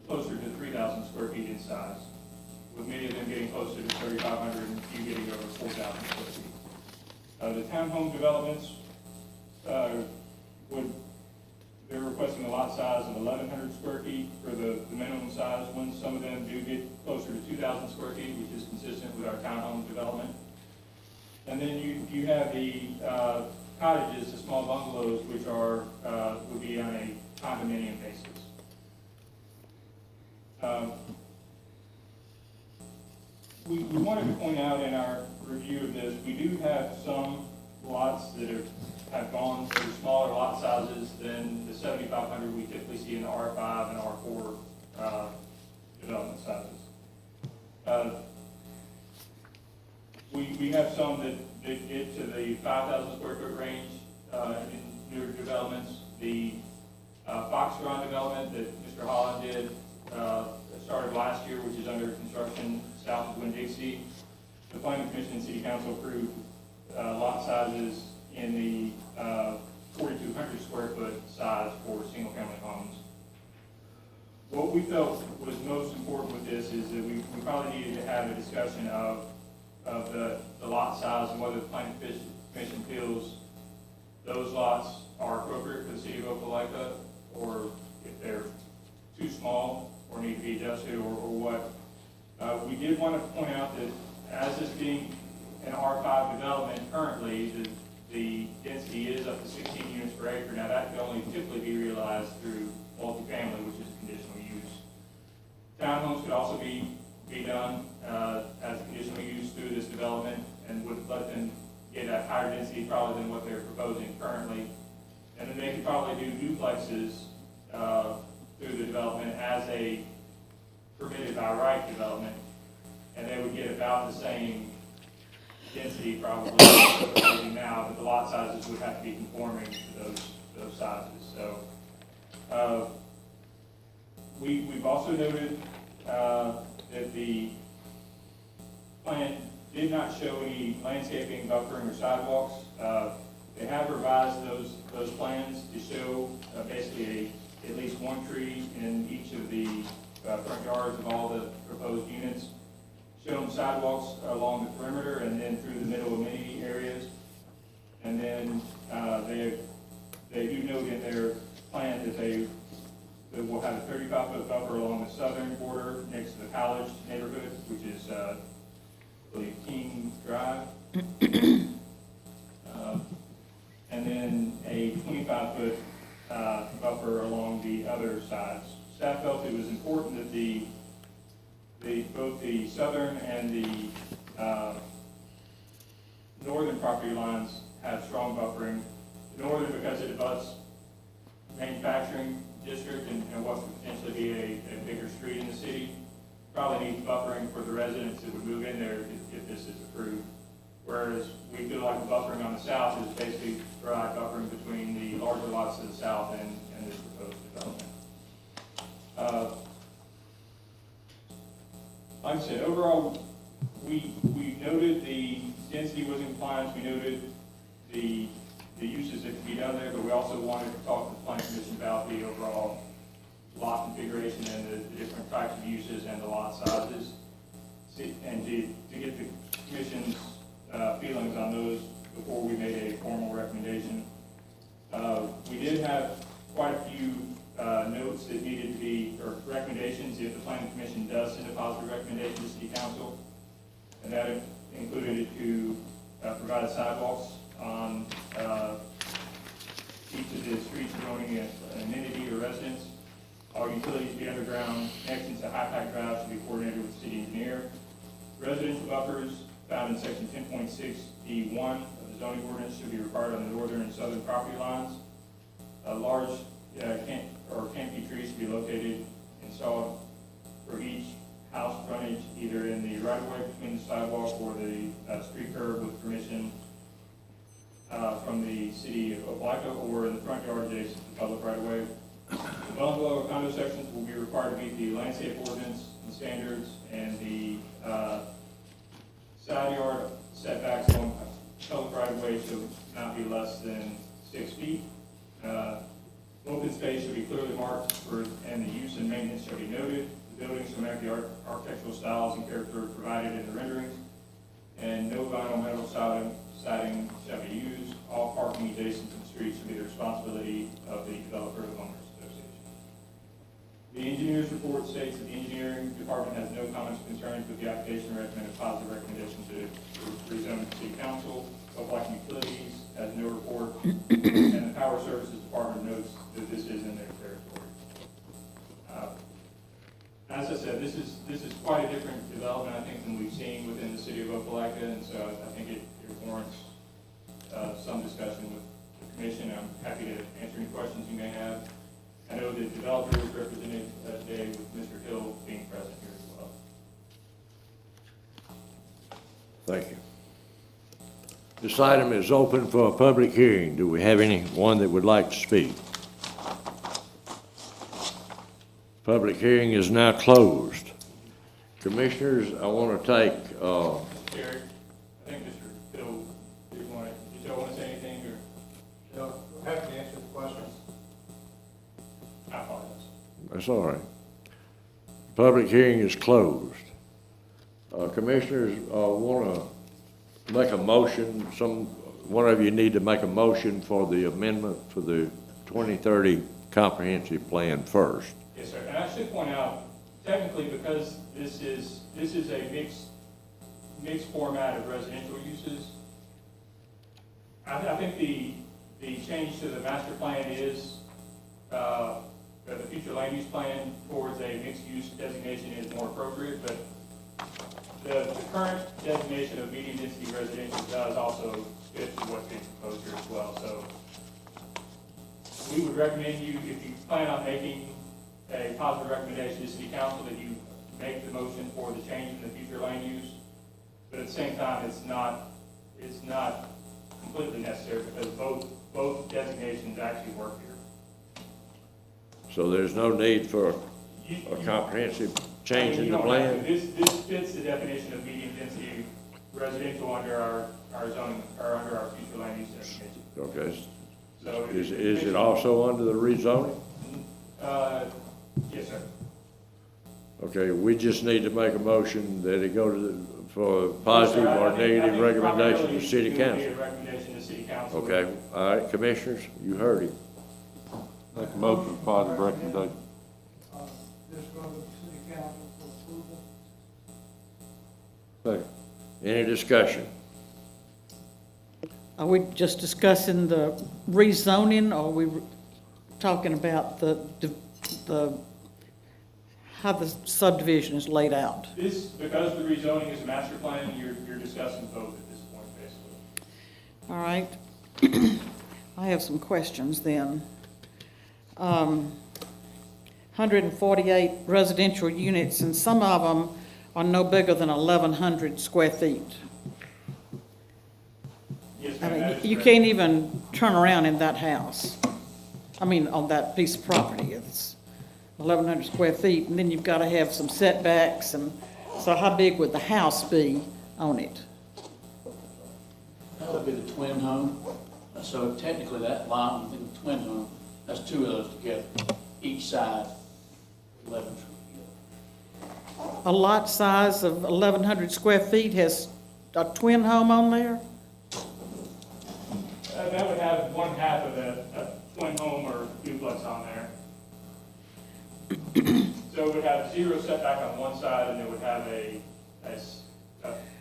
closer to 3,000 square feet in size, with many of them getting closer to 3,500 and a few getting over 4,000 square feet. The townhome developments they're requesting a lot size of 1,100 square feet for the minimum size ones. Some of them do get closer to 2,000 square feet, which is consistent with our townhome development. And then you have the cottages, the small bungalows, which would be on a condominium basis. We wanted to point out in our review of this, we do have some lots that have gone to smaller lot sizes than the 7,500 we typically see in the R5 and R4 development sizes. We have some that get to the 5,000 square foot range in newer developments. The Foxtron development that Mr. Holland did started last year, which is under construction south of Winn-Dixie. The Planning Commission and City Council approved lot sizes in the 4,200 square foot size for single family homes. What we felt was most important with this is that we probably needed to have a discussion of the lot size and whether the Planning Commission feels those lots are appropriate for the city of Opelika, or if they're too small or need to be adjusted, or what. We did want to point out that as this being an R5 development currently, the density is up to 16 units per acre. Now that can only typically be realized through multifamily, which is conditional use. Townhomes could also be done as conditional use through this development, and would let them get a higher density probably than what they're proposing currently. And then they could probably do duplexes through the development as a permitted by right development, and they would get about the same density probably as what they're doing now, but the lot sizes would have to be conforming to those sizes. So we've also noted that the plan did not show any landscaping, buffering, or sidewalks. They have revised those plans to show basically at least one tree in each of the front yards of all the proposed units, showing sidewalks along the perimeter and then through the middle amenity areas. And then they do note in their plan that they We'll have a 35-foot buffer along the southern border next to the college neighborhood, which is, I believe, King Drive. And then a 25-foot buffer along the other sides. Staff felt it was important that both the southern and the northern property lines have strong buffering. The northern because it abuts manufacturing district and what could potentially be a bigger street in the city. Probably needs buffering for the residents that would move in there if this is approved. Whereas we feel like the buffering on the south is basically to provide buffering between the larger lots to the south and this proposed development. Like I said, overall, we noted the density was in compliance, we noted the uses that could be done there, but we also wanted to talk to the planning commission about the overall lot configuration and the different types of uses and the lot sizes. And to get the commission's feelings on those before we made a formal recommendation. We did have quite a few notes that needed to be, or recommendations if the planning commission does send a positive recommendation to city council. And that included to provide sidewalks on each of the streets adjoining an amenity or residence. All utilities be underground. Connections to high-pack drive should be coordinated with the city engineer. Residential buffers found in section 10.6D1 of the zoning ordinance should be required on the northern and southern property lines. Large canopy trees should be located, installed for each house frontage, either in the right-of-way between the sidewalk or the street curb with permission from the city of Opelika or in the front yard adjacent to the public right-of-way. The dwelling below condo sections will be required to meet the landscape ordinance and standards, and the side yard setbacks along public right-of-way should not be less than 6 feet. Open space should be clearly marked and the use and maintenance shall be noted. The buildings shall match the architectural styles and character provided in the renderings. And no vinyl metal siding shall be used. All parking adjacent to the street should be the responsibility of the developer of the homeowners association. The engineer's report states that the engineering department has no comments or concerns with the application and recommend a positive recommendation to rezone to city council. Opelika Utilities has no report, and the Power Services Department notes that this is in their territory. As I said, this is quite a different development, I think, than we've seen within the city of Opelika, and so I think it warrants some discussion with the commission. I'm happy to answer any questions you may have. I know the developer is represented today with Mr. Hill being present here as well. Thank you. This item is open for a public hearing. Do we have anyone that would like to speak? Public hearing is now closed. Commissioners, I want to take, Eric, I think Mr. Hill, did you want to say anything, or? No, I'm happy to answer the questions. I apologize. that's all right. Public hearing is closed. Commissioners, want to make a motion, one of you need to make a motion for the amendment for the 2030 comprehensive plan first. Yes, sir. And I should point out, technically, because this is a mixed format of residential uses, I think the change to the master plan is, the future land use plan towards a mixed use designation is more appropriate, but the current designation of medium density residential does also fit with what's being proposed here as well. So we would recommend you, if you plan on making a positive recommendation to city council, that you make the motion for the change in the future land use. But at the same time, it's not completely necessary because both designations actually work here. So there's no need for a comprehensive change in the plan? This fits the definition of medium density residential under our zoning, or under our future land use designation. Okay. So Is it also under the rezoning? Yes, sir. Okay, we just need to make a motion that it go to for positive or negative recommendation to city council. Recommendation to city council. Okay, all right, commissioners, you heard him. Make a motion for positive recommendation. Second. Any discussion? Are we just discussing the rezoning, or are we talking about the, how the subdivision is laid out? This, because the rezoning is a master plan, you're discussing both at this point, basically. All right. I have some questions then. 148 residential units, and some of them are no bigger than 1,100 square feet. Yes, I ma'am, that mean, is you correct. can't even turn around in that house. I mean, on that piece of property. It's 1,100 square feet, and then you've got to have some setbacks, and so how big would the house be on it? That would be the twin home. So technically that lot, when you think of twin home, that's two of those together, each side, 11 feet. A lot size of 1,100 square feet has a twin home on there? That would have one half of a twin home or duplex on there. So it would have 0 setback on one side, and it would have a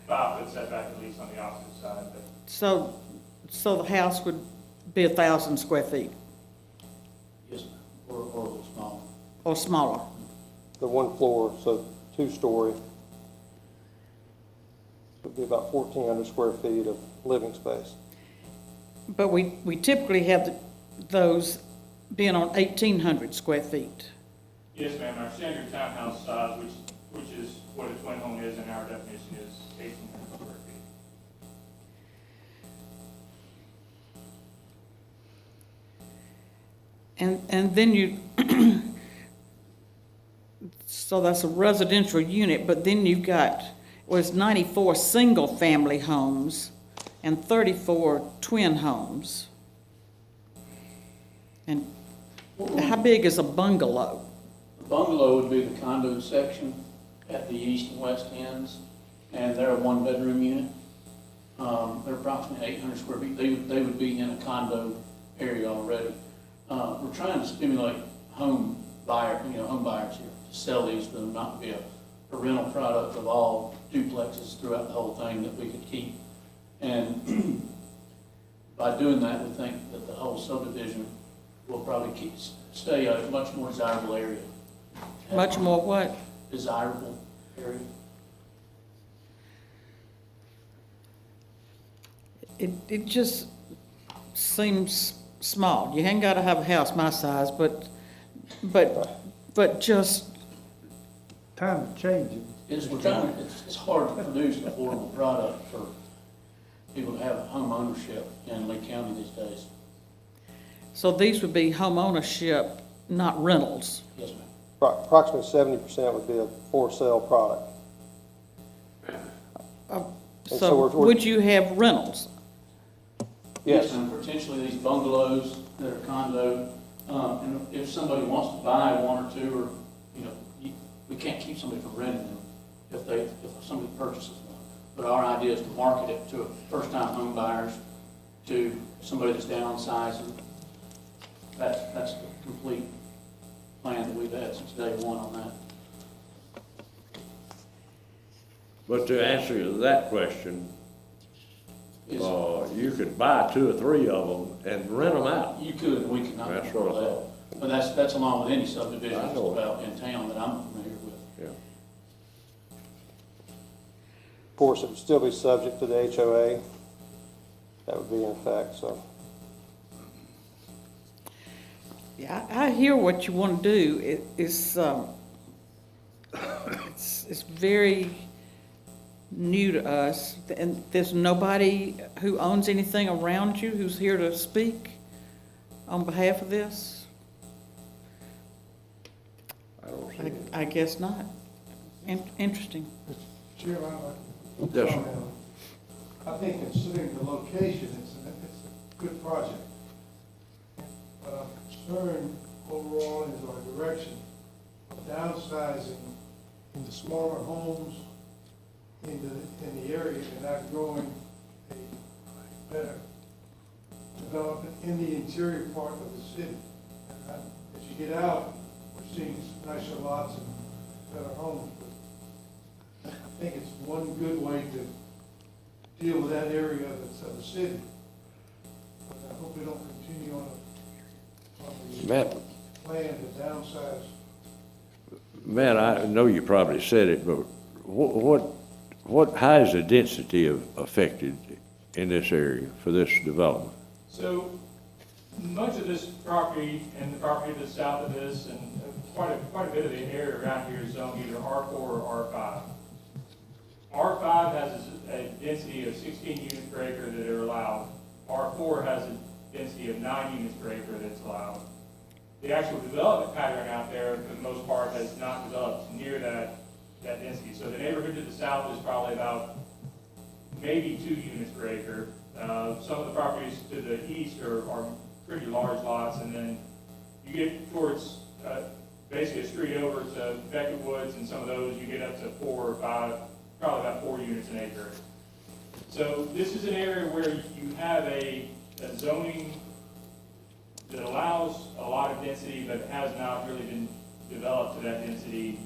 5-foot setback at least on the opposite side. But So the house would be 1,000 square feet Yes, ma'am. Or a little smaller. or smaller? The one floor, so 2-story, would be about 1,400 square feet of living space. But we typically have those being on 1,800 square feet. yes, ma'am, our standard townhouse size, which is what a twin home is in our definition, is 1,800 square feet. And then you, so that's a residential unit, but then you've got, was 94 single-family homes and 34 twin homes. And how big is a bungalow? The bungalow would be the condo section at the east and west ends, and they're a one-bedroom unit. They're approximately 800 square feet. They would be in a condo area already. We're trying to stimulate home buyers here to sell these for them not to be a rental product of all duplexes throughout the whole thing that we could keep. And by doing that, we think that the whole subdivision will probably stay a much more desirable area. Much more what? Desirable area. It just seems small. You ain't gotta have a house my size, but just, Time to change it. It's hard to produce an affordable product for people to have home ownership in Lee County these days. so these would be home ownership, not rentals. Yes, ma'am. Approximately 70% would be a for-sale product. so So we're- would you have rentals? Yes. And potentially these bungalows that are condo, and if somebody wants to buy one or two, or, we can't keep somebody from renting them if somebody purchases one. But our idea is to market it to first-time home buyers, to somebody that's downsizing. That's the complete plan that we've had since day one on that. But to answer that question, Is, you could buy 2 or 3 of them and rent them out. you could, we could not That's control what I that. But that's along with any subdivision I that's know. about in town that I'm familiar with. Yeah. Of course, it would still be subject to the HOA. That would be in effect, so. Yeah, I hear what you want to do. It's very new to us, and there's nobody who owns anything around you who's here to speak on behalf of this? I don't see it. I guess not. Interesting. Chairman, I'd like to Yes, sir. comment. I think considering the location, it's a good project. But I'm concerned overall is our direction of downsizing into smaller homes in the area and not growing a better development in the interior part of the city. And as you get out, we're seeing nicer lots and better homes. think it's one good way to deal with that area of the city. But I hope we don't continue on the Matt, plan to downsize. Matt, I know you probably said it, but how is the density affected in this area for this development? So much of this property and the property to the south of this and quite a bit of the area around here is zoned either R4 or R5. R5 has a density of 16 units per acre that are allowed. R4 has a density of 9 units per acre that's allowed. The actual development pattern out there, for the most part, has not developed near that density. So the neighborhood to the south is probably about maybe 2 units per acre. Some of the properties to the east are pretty large lots, and then you get towards basically a street over to Beckett Woods, and some of those you get up to 4 or 5, probably about 4 units an acre. So this is an area where you have a zoning that allows a lot of density, but has not really been developed to that density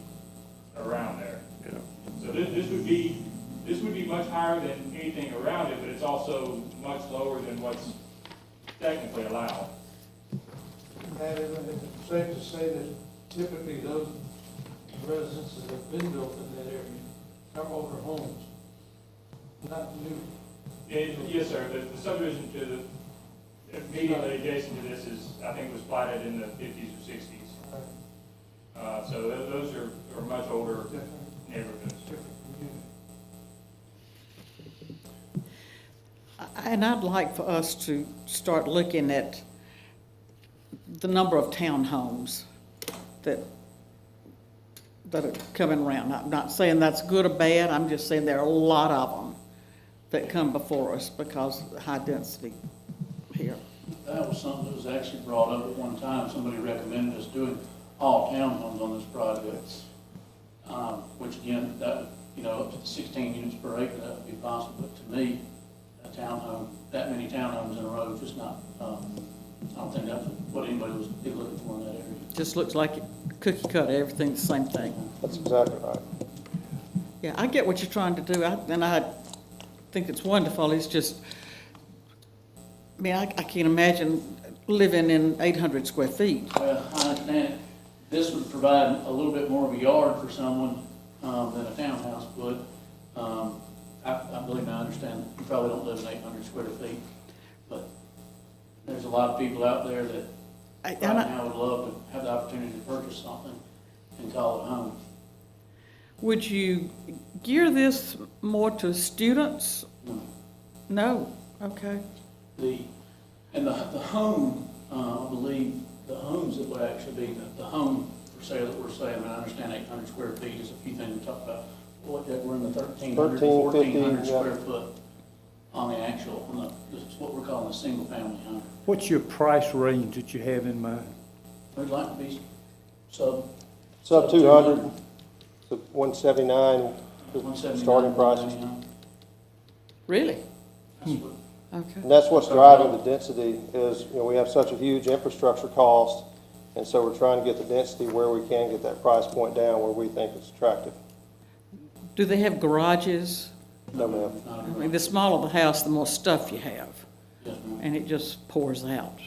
around there. Yeah. So this would be much higher than anything around it, but it's also much lower than what's technically allowed. And it's safe to say that typically those residences that have been built in that area are older homes, not new. Yes, sir. The subdivision to the immediately adjacent to this is, I think, was platted in the 50s or 60s. So those are much older neighborhoods. And I'd like for us to start looking at the number of townhomes that are coming around. I'm not saying that's good or bad, I'm just saying there are a lot of them that come before us because of the high density here. That was something that was actually brought up at one time. Somebody recommended us doing all townhomes on this project. Which again, that would, up to 16 units per acre, that would be possible. But to me, a townhome, that many townhomes in a row, just not, I don't think that's what anybody was looking for in that area. Just looks like it cookie cutter, everything's the same thing. That's exactly right. Yeah, I get what you're trying to do, and I think it's wonderful. It's just, I mean, I can't imagine living in 800 square feet. Well, I understand it. This would provide a little bit more of a yard for someone than a townhouse would. I believe I understand you probably don't live in 800 square feet, but there's a lot of people out there that right now would love to have the opportunity to purchase something and call it home. Would you gear this more to students? No. No, okay. The home, I believe, the homes that would actually be, the home for sale that we're saying, I understand 800 square feet is a few things we talked about. We're in the 1,300, 1,400 square foot on the actual, this is what we're calling a single family home. What's your price range that you have in mind? We'd like to be sub 200 to 179, the 179 starting prices. Really? That's what, Okay. And that's what's driving the density is, we have such a huge infrastructure cost, and so we're trying to get the density where we can get that price point down where we think it's attractive. Do they have garages? No, ma'am. I mean, the smaller the house, the more stuff you have, yes, ma'am. and it just pours out.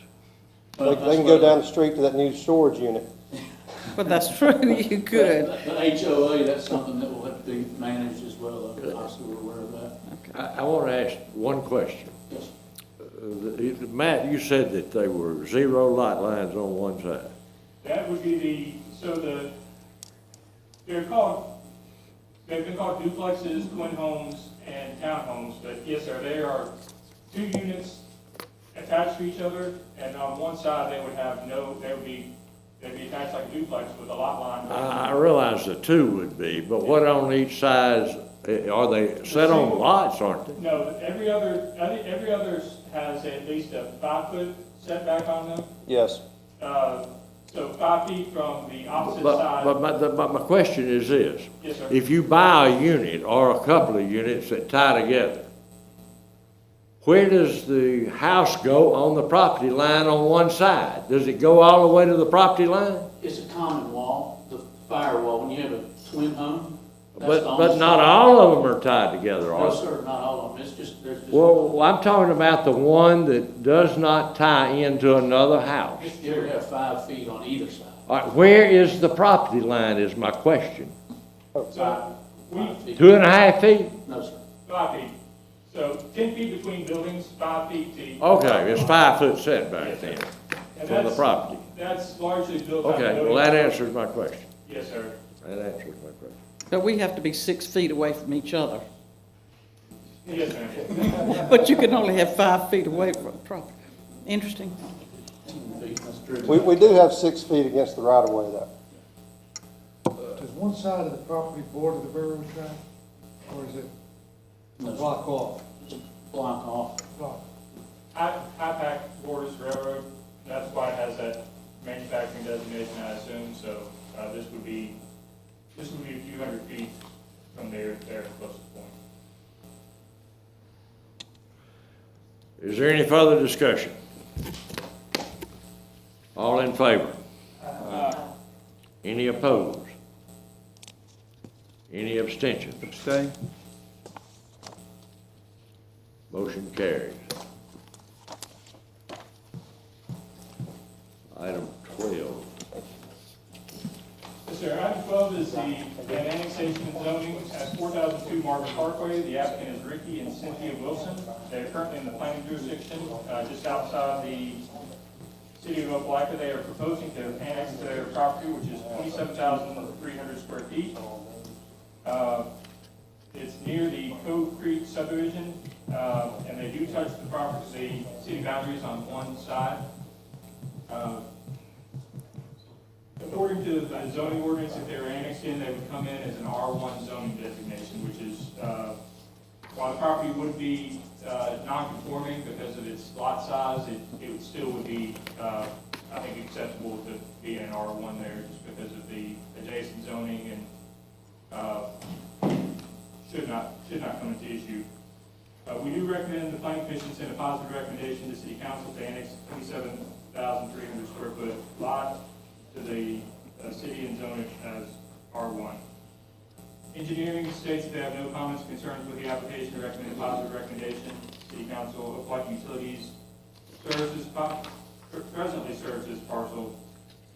They can go down the street to that new storage unit. But that's true, you could. The HOA, that's something that will have to be managed as well. Obviously, we're aware of that. I want to ask one question. Yes. Matt, you said that they were 0 lot lines on one side. That would be they've been called duplexes, twin homes, and townhomes, but yes, sir, they are 2 units attached to each other, and on one side, they'd be attached like a duplex with a lot line. I realize the 2 would be, but what on each side, are they set on lots, aren't they? No, every other has at least a 5-foot setback on them. Yes. So 5 feet from the opposite But side. my question is this. Yes, sir. If you buy a unit or a couple of units that tie together, where does the house go on the property line on one side? Does it go all the way to the property line? It's a common wall, the firewall, when you have a twin home. But, the only but not side. all of them are tied together, are No, they? sir, not all of them, it's just, there's just. Well, I'm talking about the one that does not tie into another house. You would have 5 feet on either side. All right, where is the property line is my question. So, we, 2.5 feet? No, sir. 5 feet. So 10 feet between buildings, 5 feet to. Okay, it's 5 foot setback then And from the that's- property. That's largely built on. Okay, well, that answers my question. Yes, sir. That answers my question. But we have to be 6 feet away from each other. Yes, ma'am. But you can only have 5 feet away from the property. Interesting. 10 feet, that's true. We do have 6 feet against the right of way though. Does one side of the property border the railroad track, or is it No, sir. block off? Block off. Block. IPAC borders railroad, that's why it has that manufacturing designation, I assume, so, this would be a few hundred feet from there, the closest point. Is there any further discussion? All in favor? Any opposed? Any abstentions? Abstain? Motion carries. Item 12. Yes, sir. Item 12 is the annexation and zoning at 4002 Marvin Parkway. The applicant is Ricky and Cynthia Wilson. They're currently in the planning jurisdiction, just outside the city of Opelika. They are proposing to annex to their property, which is 27,300 square feet. It's near the Cove Creek subdivision, and they do touch the property, the city boundaries on one side. According to the zoning ordinance, if they were annexed in, they would come in as an R1 zoning designation, which is, while the property would be non-conforming because of its lot size, it would still would be, I think, acceptable to be an R1 there just because of the adjacent zoning and should not come into issue. We do recommend the planning commission send a positive recommendation to city council to annex 27,300 square foot lot to the city and zone it as R1. Engineering states that they have no comments, concerns with the application, recommend a positive recommendation. City council of White Utilities presently serves this parcel,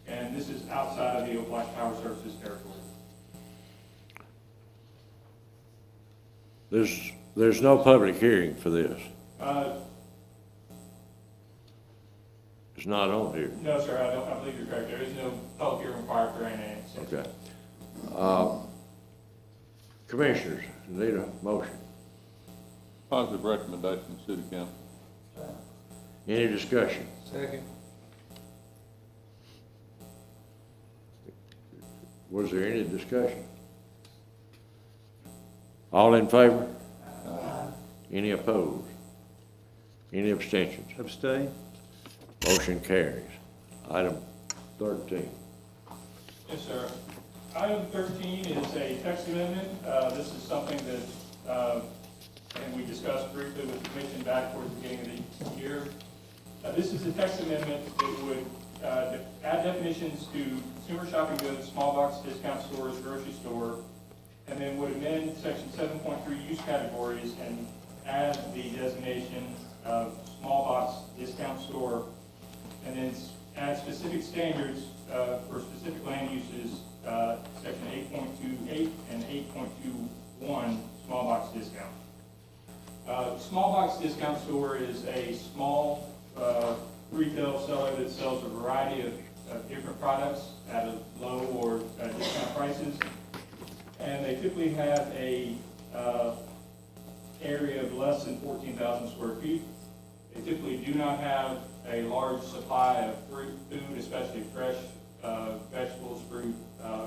and this is outside of the Opelika Power Services territory. There's no public hearing for this. It's not on here. No, sir, I believe you're correct. There is no public hearing required for an annexation. Okay. Commissioners, need a motion. Positive recommendation, city council. Any discussion? Second. Was there any discussion? All in favor? Any opposed? Any abstentions? Abstain? Motion carries. Item 13. Yes, sir. Item 13 is a text amendment. This is something that, and we discussed briefly with the commission back towards the beginning of the year. This is a text amendment that would add definitions to consumer shopping goods, small box discount stores, grocery store, and then would amend section 7.3 use categories and add the designation of small box discount store, and then add specific standards for specific land uses, section 8.28 and 8.21 small box discount. Small box discount store is a small retail seller that sells a variety of different products at a low or discount prices. And they typically have a area of less than 14,000 square feet. They typically do not have a large supply of food, especially fresh vegetables, fruit,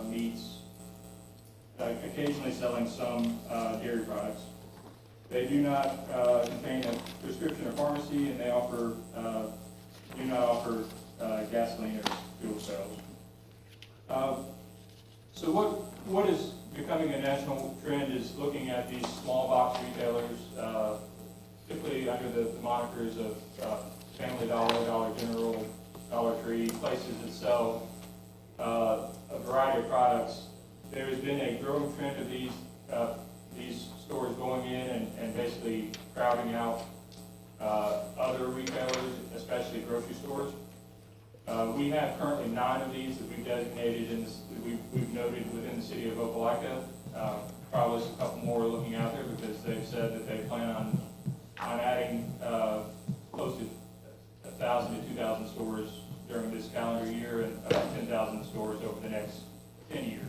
meats, occasionally selling some dairy products. They do not contain a prescription or pharmacy, and they offer do not offer gasoline or fuel cells. So what is becoming a national trend is looking at these small box retailers, typically under the monikers of Family Dollar, Dollar General, Dollar Tree, places that sell a variety of products. There has been a growing trend of these these stores going in and basically crowding out other retailers, especially grocery stores. We have currently 9 of these that we've designated in this, we've noted within the city of Opelika. Probably a couple more looking out there because they've said that they plan on adding close to 1,000 to 2,000 stores during this calendar year and about 10,000 stores over the next 10 years.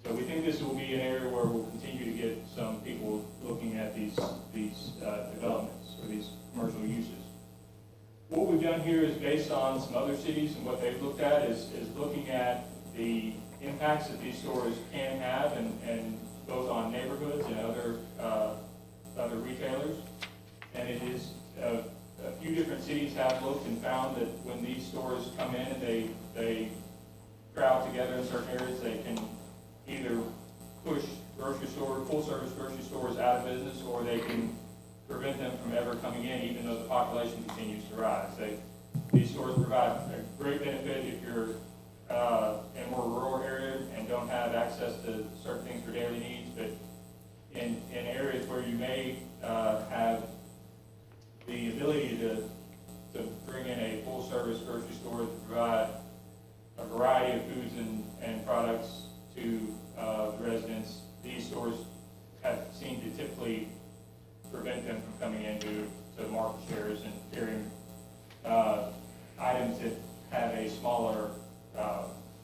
So we think this will be an area where we'll continue to get some people looking at these developments or these commercial uses. What we've done here is based on some other cities, and what they've looked at is looking at the impacts that these stores can have and both on neighborhoods and other retailers. And it is, a few different cities have looked and found that when these stores come in and they crowd together in certain areas, they can either push full-service grocery stores out of business, or they can prevent them from ever coming in, even though the population continues to rise. These stores provide a great benefit if you're in a more rural area and don't have access to certain things for daily needs, but in areas where you may have the ability to bring in a full-service grocery store to provide a variety of foods and products to the residents, these stores have seemed to typically prevent them from coming into market shares and carrying items that have a smaller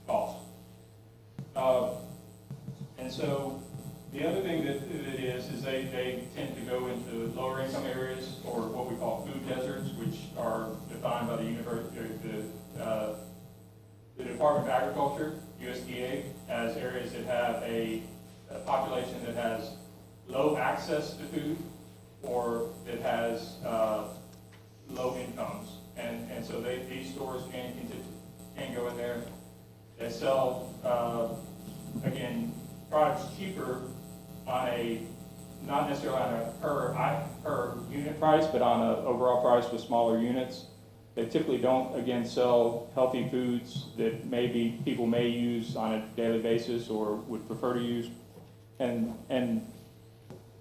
cost. And so the other thing that it is they tend to go into lower income areas, or what we call food deserts, which are defined by the Department of Agriculture, USDA, as areas that have a population that has low access to food or that has low incomes. And so these stores can go in there. They sell, again, products cheaper on not necessarily on a per unit price, but on an overall price with smaller units. They typically don't, again, sell healthy foods that maybe people may use on a daily basis or would prefer to use, and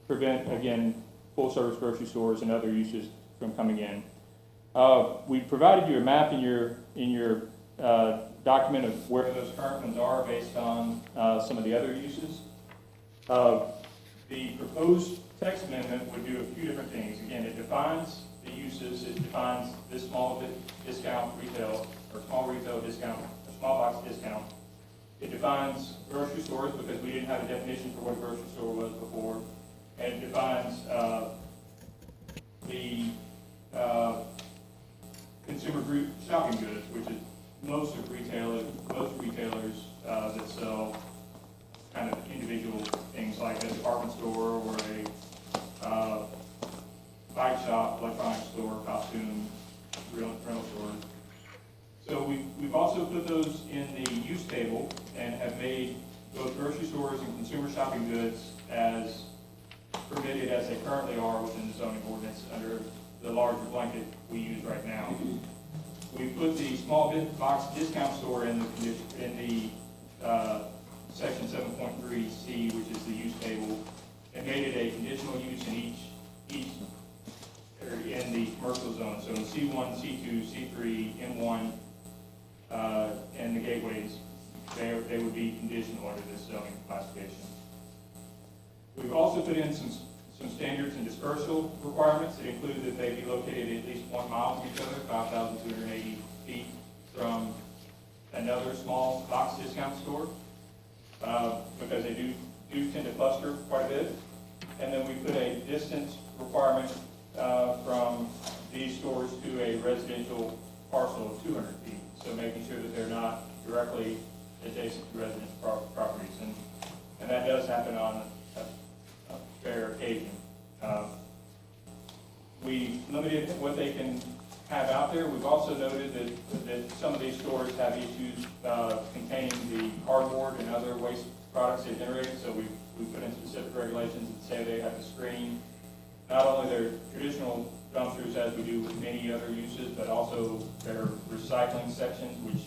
prevent, again, full-service grocery stores and other uses from coming in. We provided you a map in your document of where those current ones are based on some of the other uses. The proposed text amendment would do a few different things. Again, it defines the uses, it defines this small discount retail, or small retail discount, or small box discount. It defines grocery stores, because we didn't have a definition for what a grocery store was before. And it defines the consumer group shopping goods, which is most retailers that sell kind of individual things like a department store or a bike shop, electronics store, costume, rental store. So we've also put those in the use table and have made both grocery stores and consumer shopping goods as permitted as they currently are within the zoning ordinance under the larger blanket we use right now. We put the small box discount store in the section 7.3C, which is the use table, and made it a conditional use in each area in the commercial zone. So in C1, C2, C3, M1, and the gateways, they would be conditional under this zoning classification. We've also put in some standards and dispersal requirements that include that they be located at least 1 mile from each other, 5,280 feet from another small box discount store, because they do tend to cluster quite a bit. And then we put a distance requirement from these stores to a residential parcel of 200 feet. So making sure that they're not directly adjacent to residential properties. And that does happen on a fair occasion. We limited what they can have out there. We've also noted that some of these stores have issues containing the cardboard and other waste products they generate. So we put in specific regulations that say they have to screen not only their traditional dumpsters as we do with many other uses, but also their recycling sections, which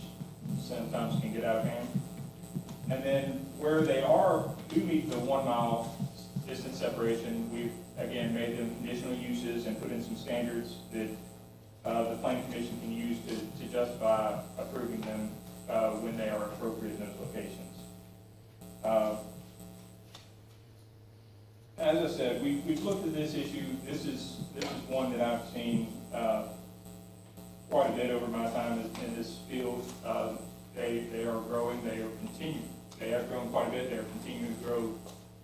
sometimes can get out of hand. And then where they do meet the 1 mile distance separation, we've, again, made them conditional uses and put in some standards that the planning commission can use to justify approving them when they are appropriate in those locations. As I said, we've looked at this issue. This is one that I've seen quite a bit over my time in this field. They are growing. They have grown quite a bit. They are continuing to grow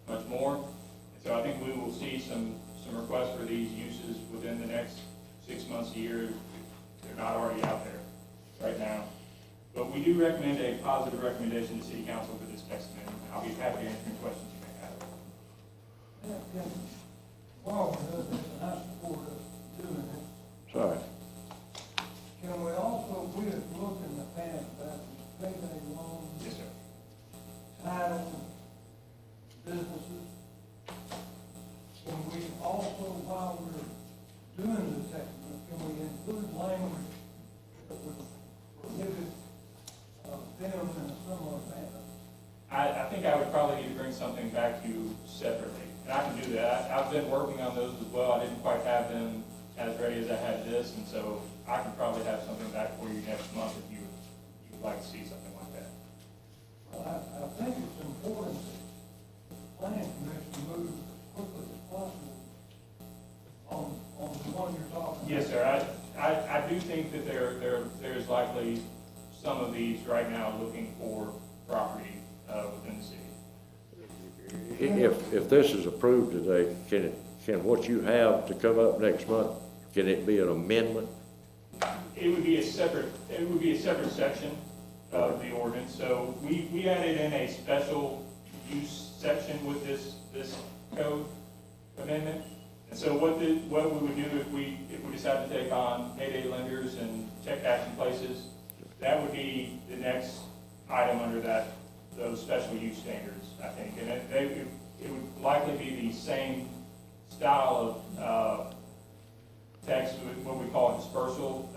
much more. And so I think we will see some requests for these uses within the next 6 months, a year. They're not already out there right now. But we do recommend a positive recommendation to City Council for this text amendment. I'll be happy to answer any questions you may have. Wow, I support us doing it. Sorry. Can we also, we have looked in the past about payday loans, Yes, sir. title, businesses. Can we also, while we're doing this estimate, can we include language that would prohibit them in a similar manner? I think I would probably need to bring something back to you separately, and I can do that. I've been working on those as well. I didn't quite have them as ready as I had this, and so I can probably have something back for you next month if you would like to see something like that. Well, I think it's important that the planning commission move as quickly as possible on the one you're talking about. Yes, sir. I do think that there's likely some of these right now looking for property within the city. If this is approved today, can what you have to come up next month, can it be an amendment? It would be a separate section of the ordinance. So we added in a special use section with this code amendment. And so what we would do if we decide to take on payday lenders and check action places, that would be the next item under those special use standards, I think. And it would likely be the same style of text, what we call dispersal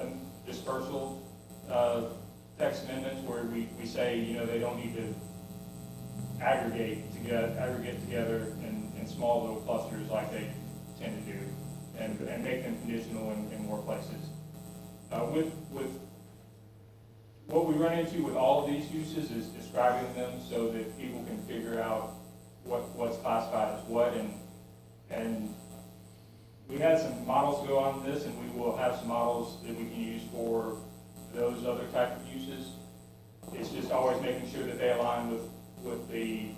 text amendments, where we say, they don't need to aggregate together in small little clusters like they tend to do, and make them conditional in more places. With what we run into with all of these uses is describing them so that people can figure out what's classified as what, and we had some models go on this, and we will have some models that we can use for those other type of uses. It's just always making sure that they align with the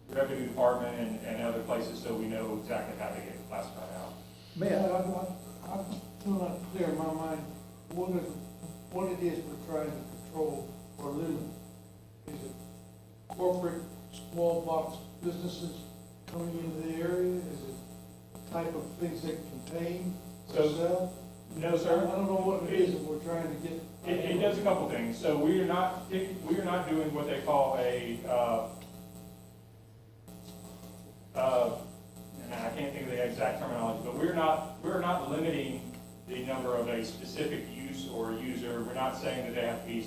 revenue department and other places, so we know exactly how they get classified out. I'm still not clear in my mind what it is we're trying to control or limit. Is it corporate small box businesses coming into the area? Is it the type of things they contain or sell? No, sir. I don't know what it is that we're trying to get. It does a couple things. So we are not doing what they call and I can't think of the exact terminology, but we're not limiting the number of a specific use or user. We're not saying that they have to be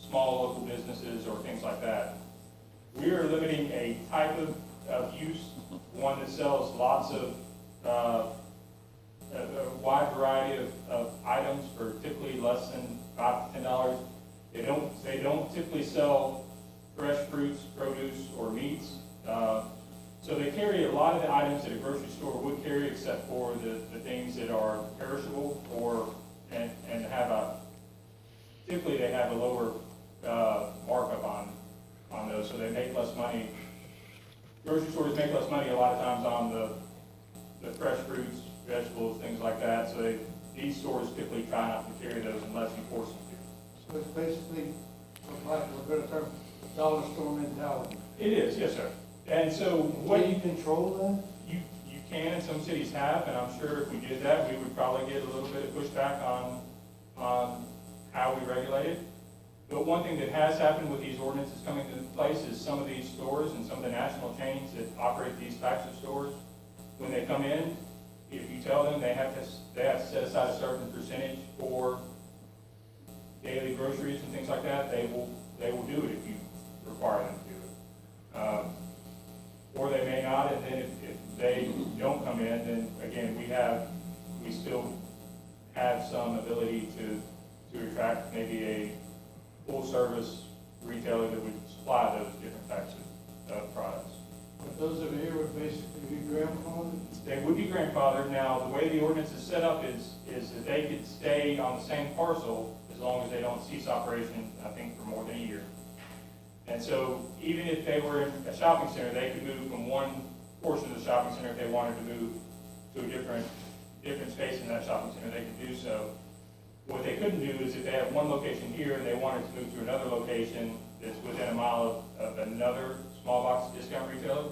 small local businesses or things like that. We are limiting a type of use, one that sells lots of a wide variety of items for typically less than $5 to $10. They don't typically sell fresh fruits, produce, or meats. So they carry a lot of the items that a grocery store would carry, except for the things that are perishable and typically they have a lower markup on those, so they make less money. Grocery stores make less money a lot of times on the fresh fruits, vegetables, things like that. So these stores typically try not to carry those unless you force them to. So it's basically, for lack of a better term, dollar store mentality. It is, yes, sir. And so Can you control that? You can, and some cities have, and I'm sure if we did that, we would probably get a little bit of pushback on how we regulate it. But one thing that has happened with these ordinances coming into place is some of these stores and some of the national chains that operate these types of stores, when they come in, if you tell them they have to set aside a certain percentage for daily groceries and things like that, they will do it if you require them to do it. Or they may not, and then if they don't come in, then again, we still have some ability to attract maybe a full-service retailer that would supply those different types of products. But those that are here would basically be grandfathered? They would be grandfathered. Now, the way the ordinance is set up is that they could stay on the same parcel as long as they don't cease operation, I think, for more than a year. And so even if they were in a shopping center, they could move from one portion of the shopping center if they wanted to move to a different space in that shopping center, they could do so. What they couldn't do is if they have one location here and they wanted to move to another location that's within a mile of another small box discount retailer,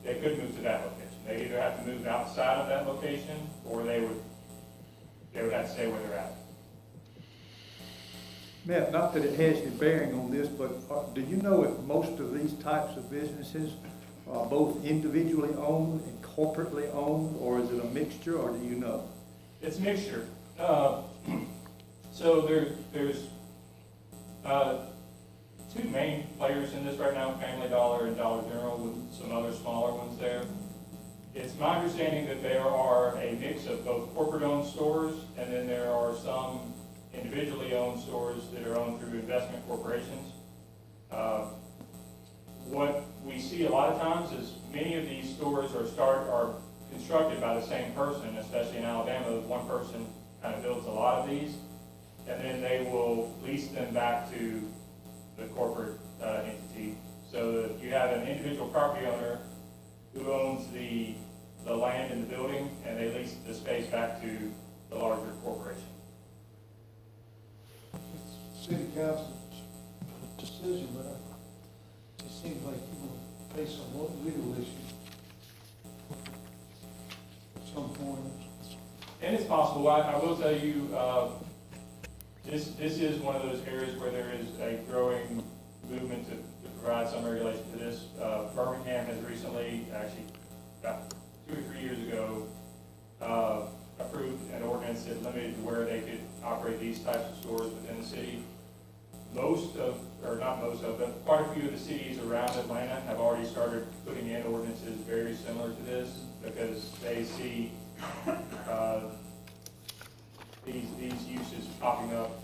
they could move to that location. They either have to move outside of that location or they would have to stay where they're at. Matt, not that it has any bearing on this, but do you know if most of these types of businesses are both individually owned and corporately owned, or is it a mixture, or do you know? It's a mixture. So there's two main players in this right now, Family Dollar and Dollar General, with some other smaller ones there. It's my understanding that there are a mix of both corporate-owned stores, and then there are some individually owned stores that are owned through investment corporations. What we see a lot of times is many of these stores are constructed by the same person, especially in Alabama. One person kind of builds a lot of these, and then they will lease them back to the corporate entity. So that you have an individual property owner who owns the land in the building, and they lease the space back to the larger corporation. It's city council's decision, but it seems like you're going to face some legal issue at some point. And it's possible. I will tell you, this is one of those areas where there is a growing movement to provide some regulation to this. Birmingham has recently, actually about 2 or 3 years ago, approved an ordinance that limited where they could operate these types of stores within the city. But quite a few of the cities around Atlanta have already started putting in ordinances very similar to this because they see these uses popping up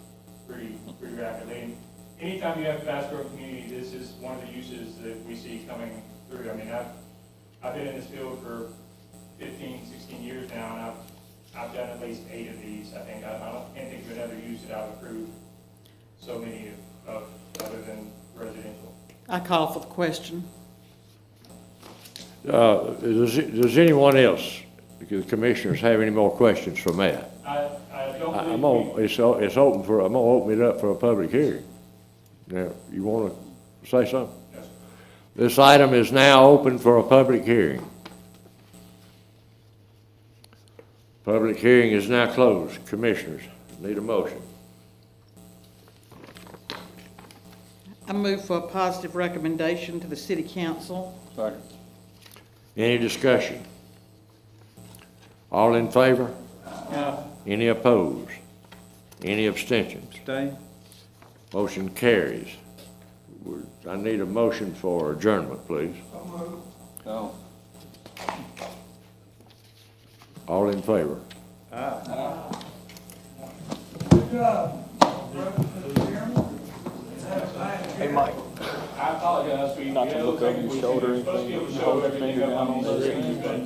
pretty rapidly. And anytime you have a fast-growing community, this is one of the uses that we see coming through. I mean, I've been in this field for 15, 16 years now, and I've done at least 8 of these. I think can't think of another use that I've approved so many of other than residential. I call for the question. Does anyone else, the commissioners, have any more questions for Matt? I don't I'm believe gonna, it's open for, I'm gonna open it up for a public hearing. Now, you wanna say something? Yes, sir. This item is now open for a public hearing. Public hearing is now closed. Commissioners, need a motion. I move for a positive recommendation to the city council. Second. Any discussion? All in favor? Any opposed? Any abstentions? Abstain? Motion carries. I need a motion for adjournment, please. No. All in favor? Good job. Hey, Mike. I apologize. We Not to look over your shoulder or anything. Supposed to be able to show everything up on the screen, but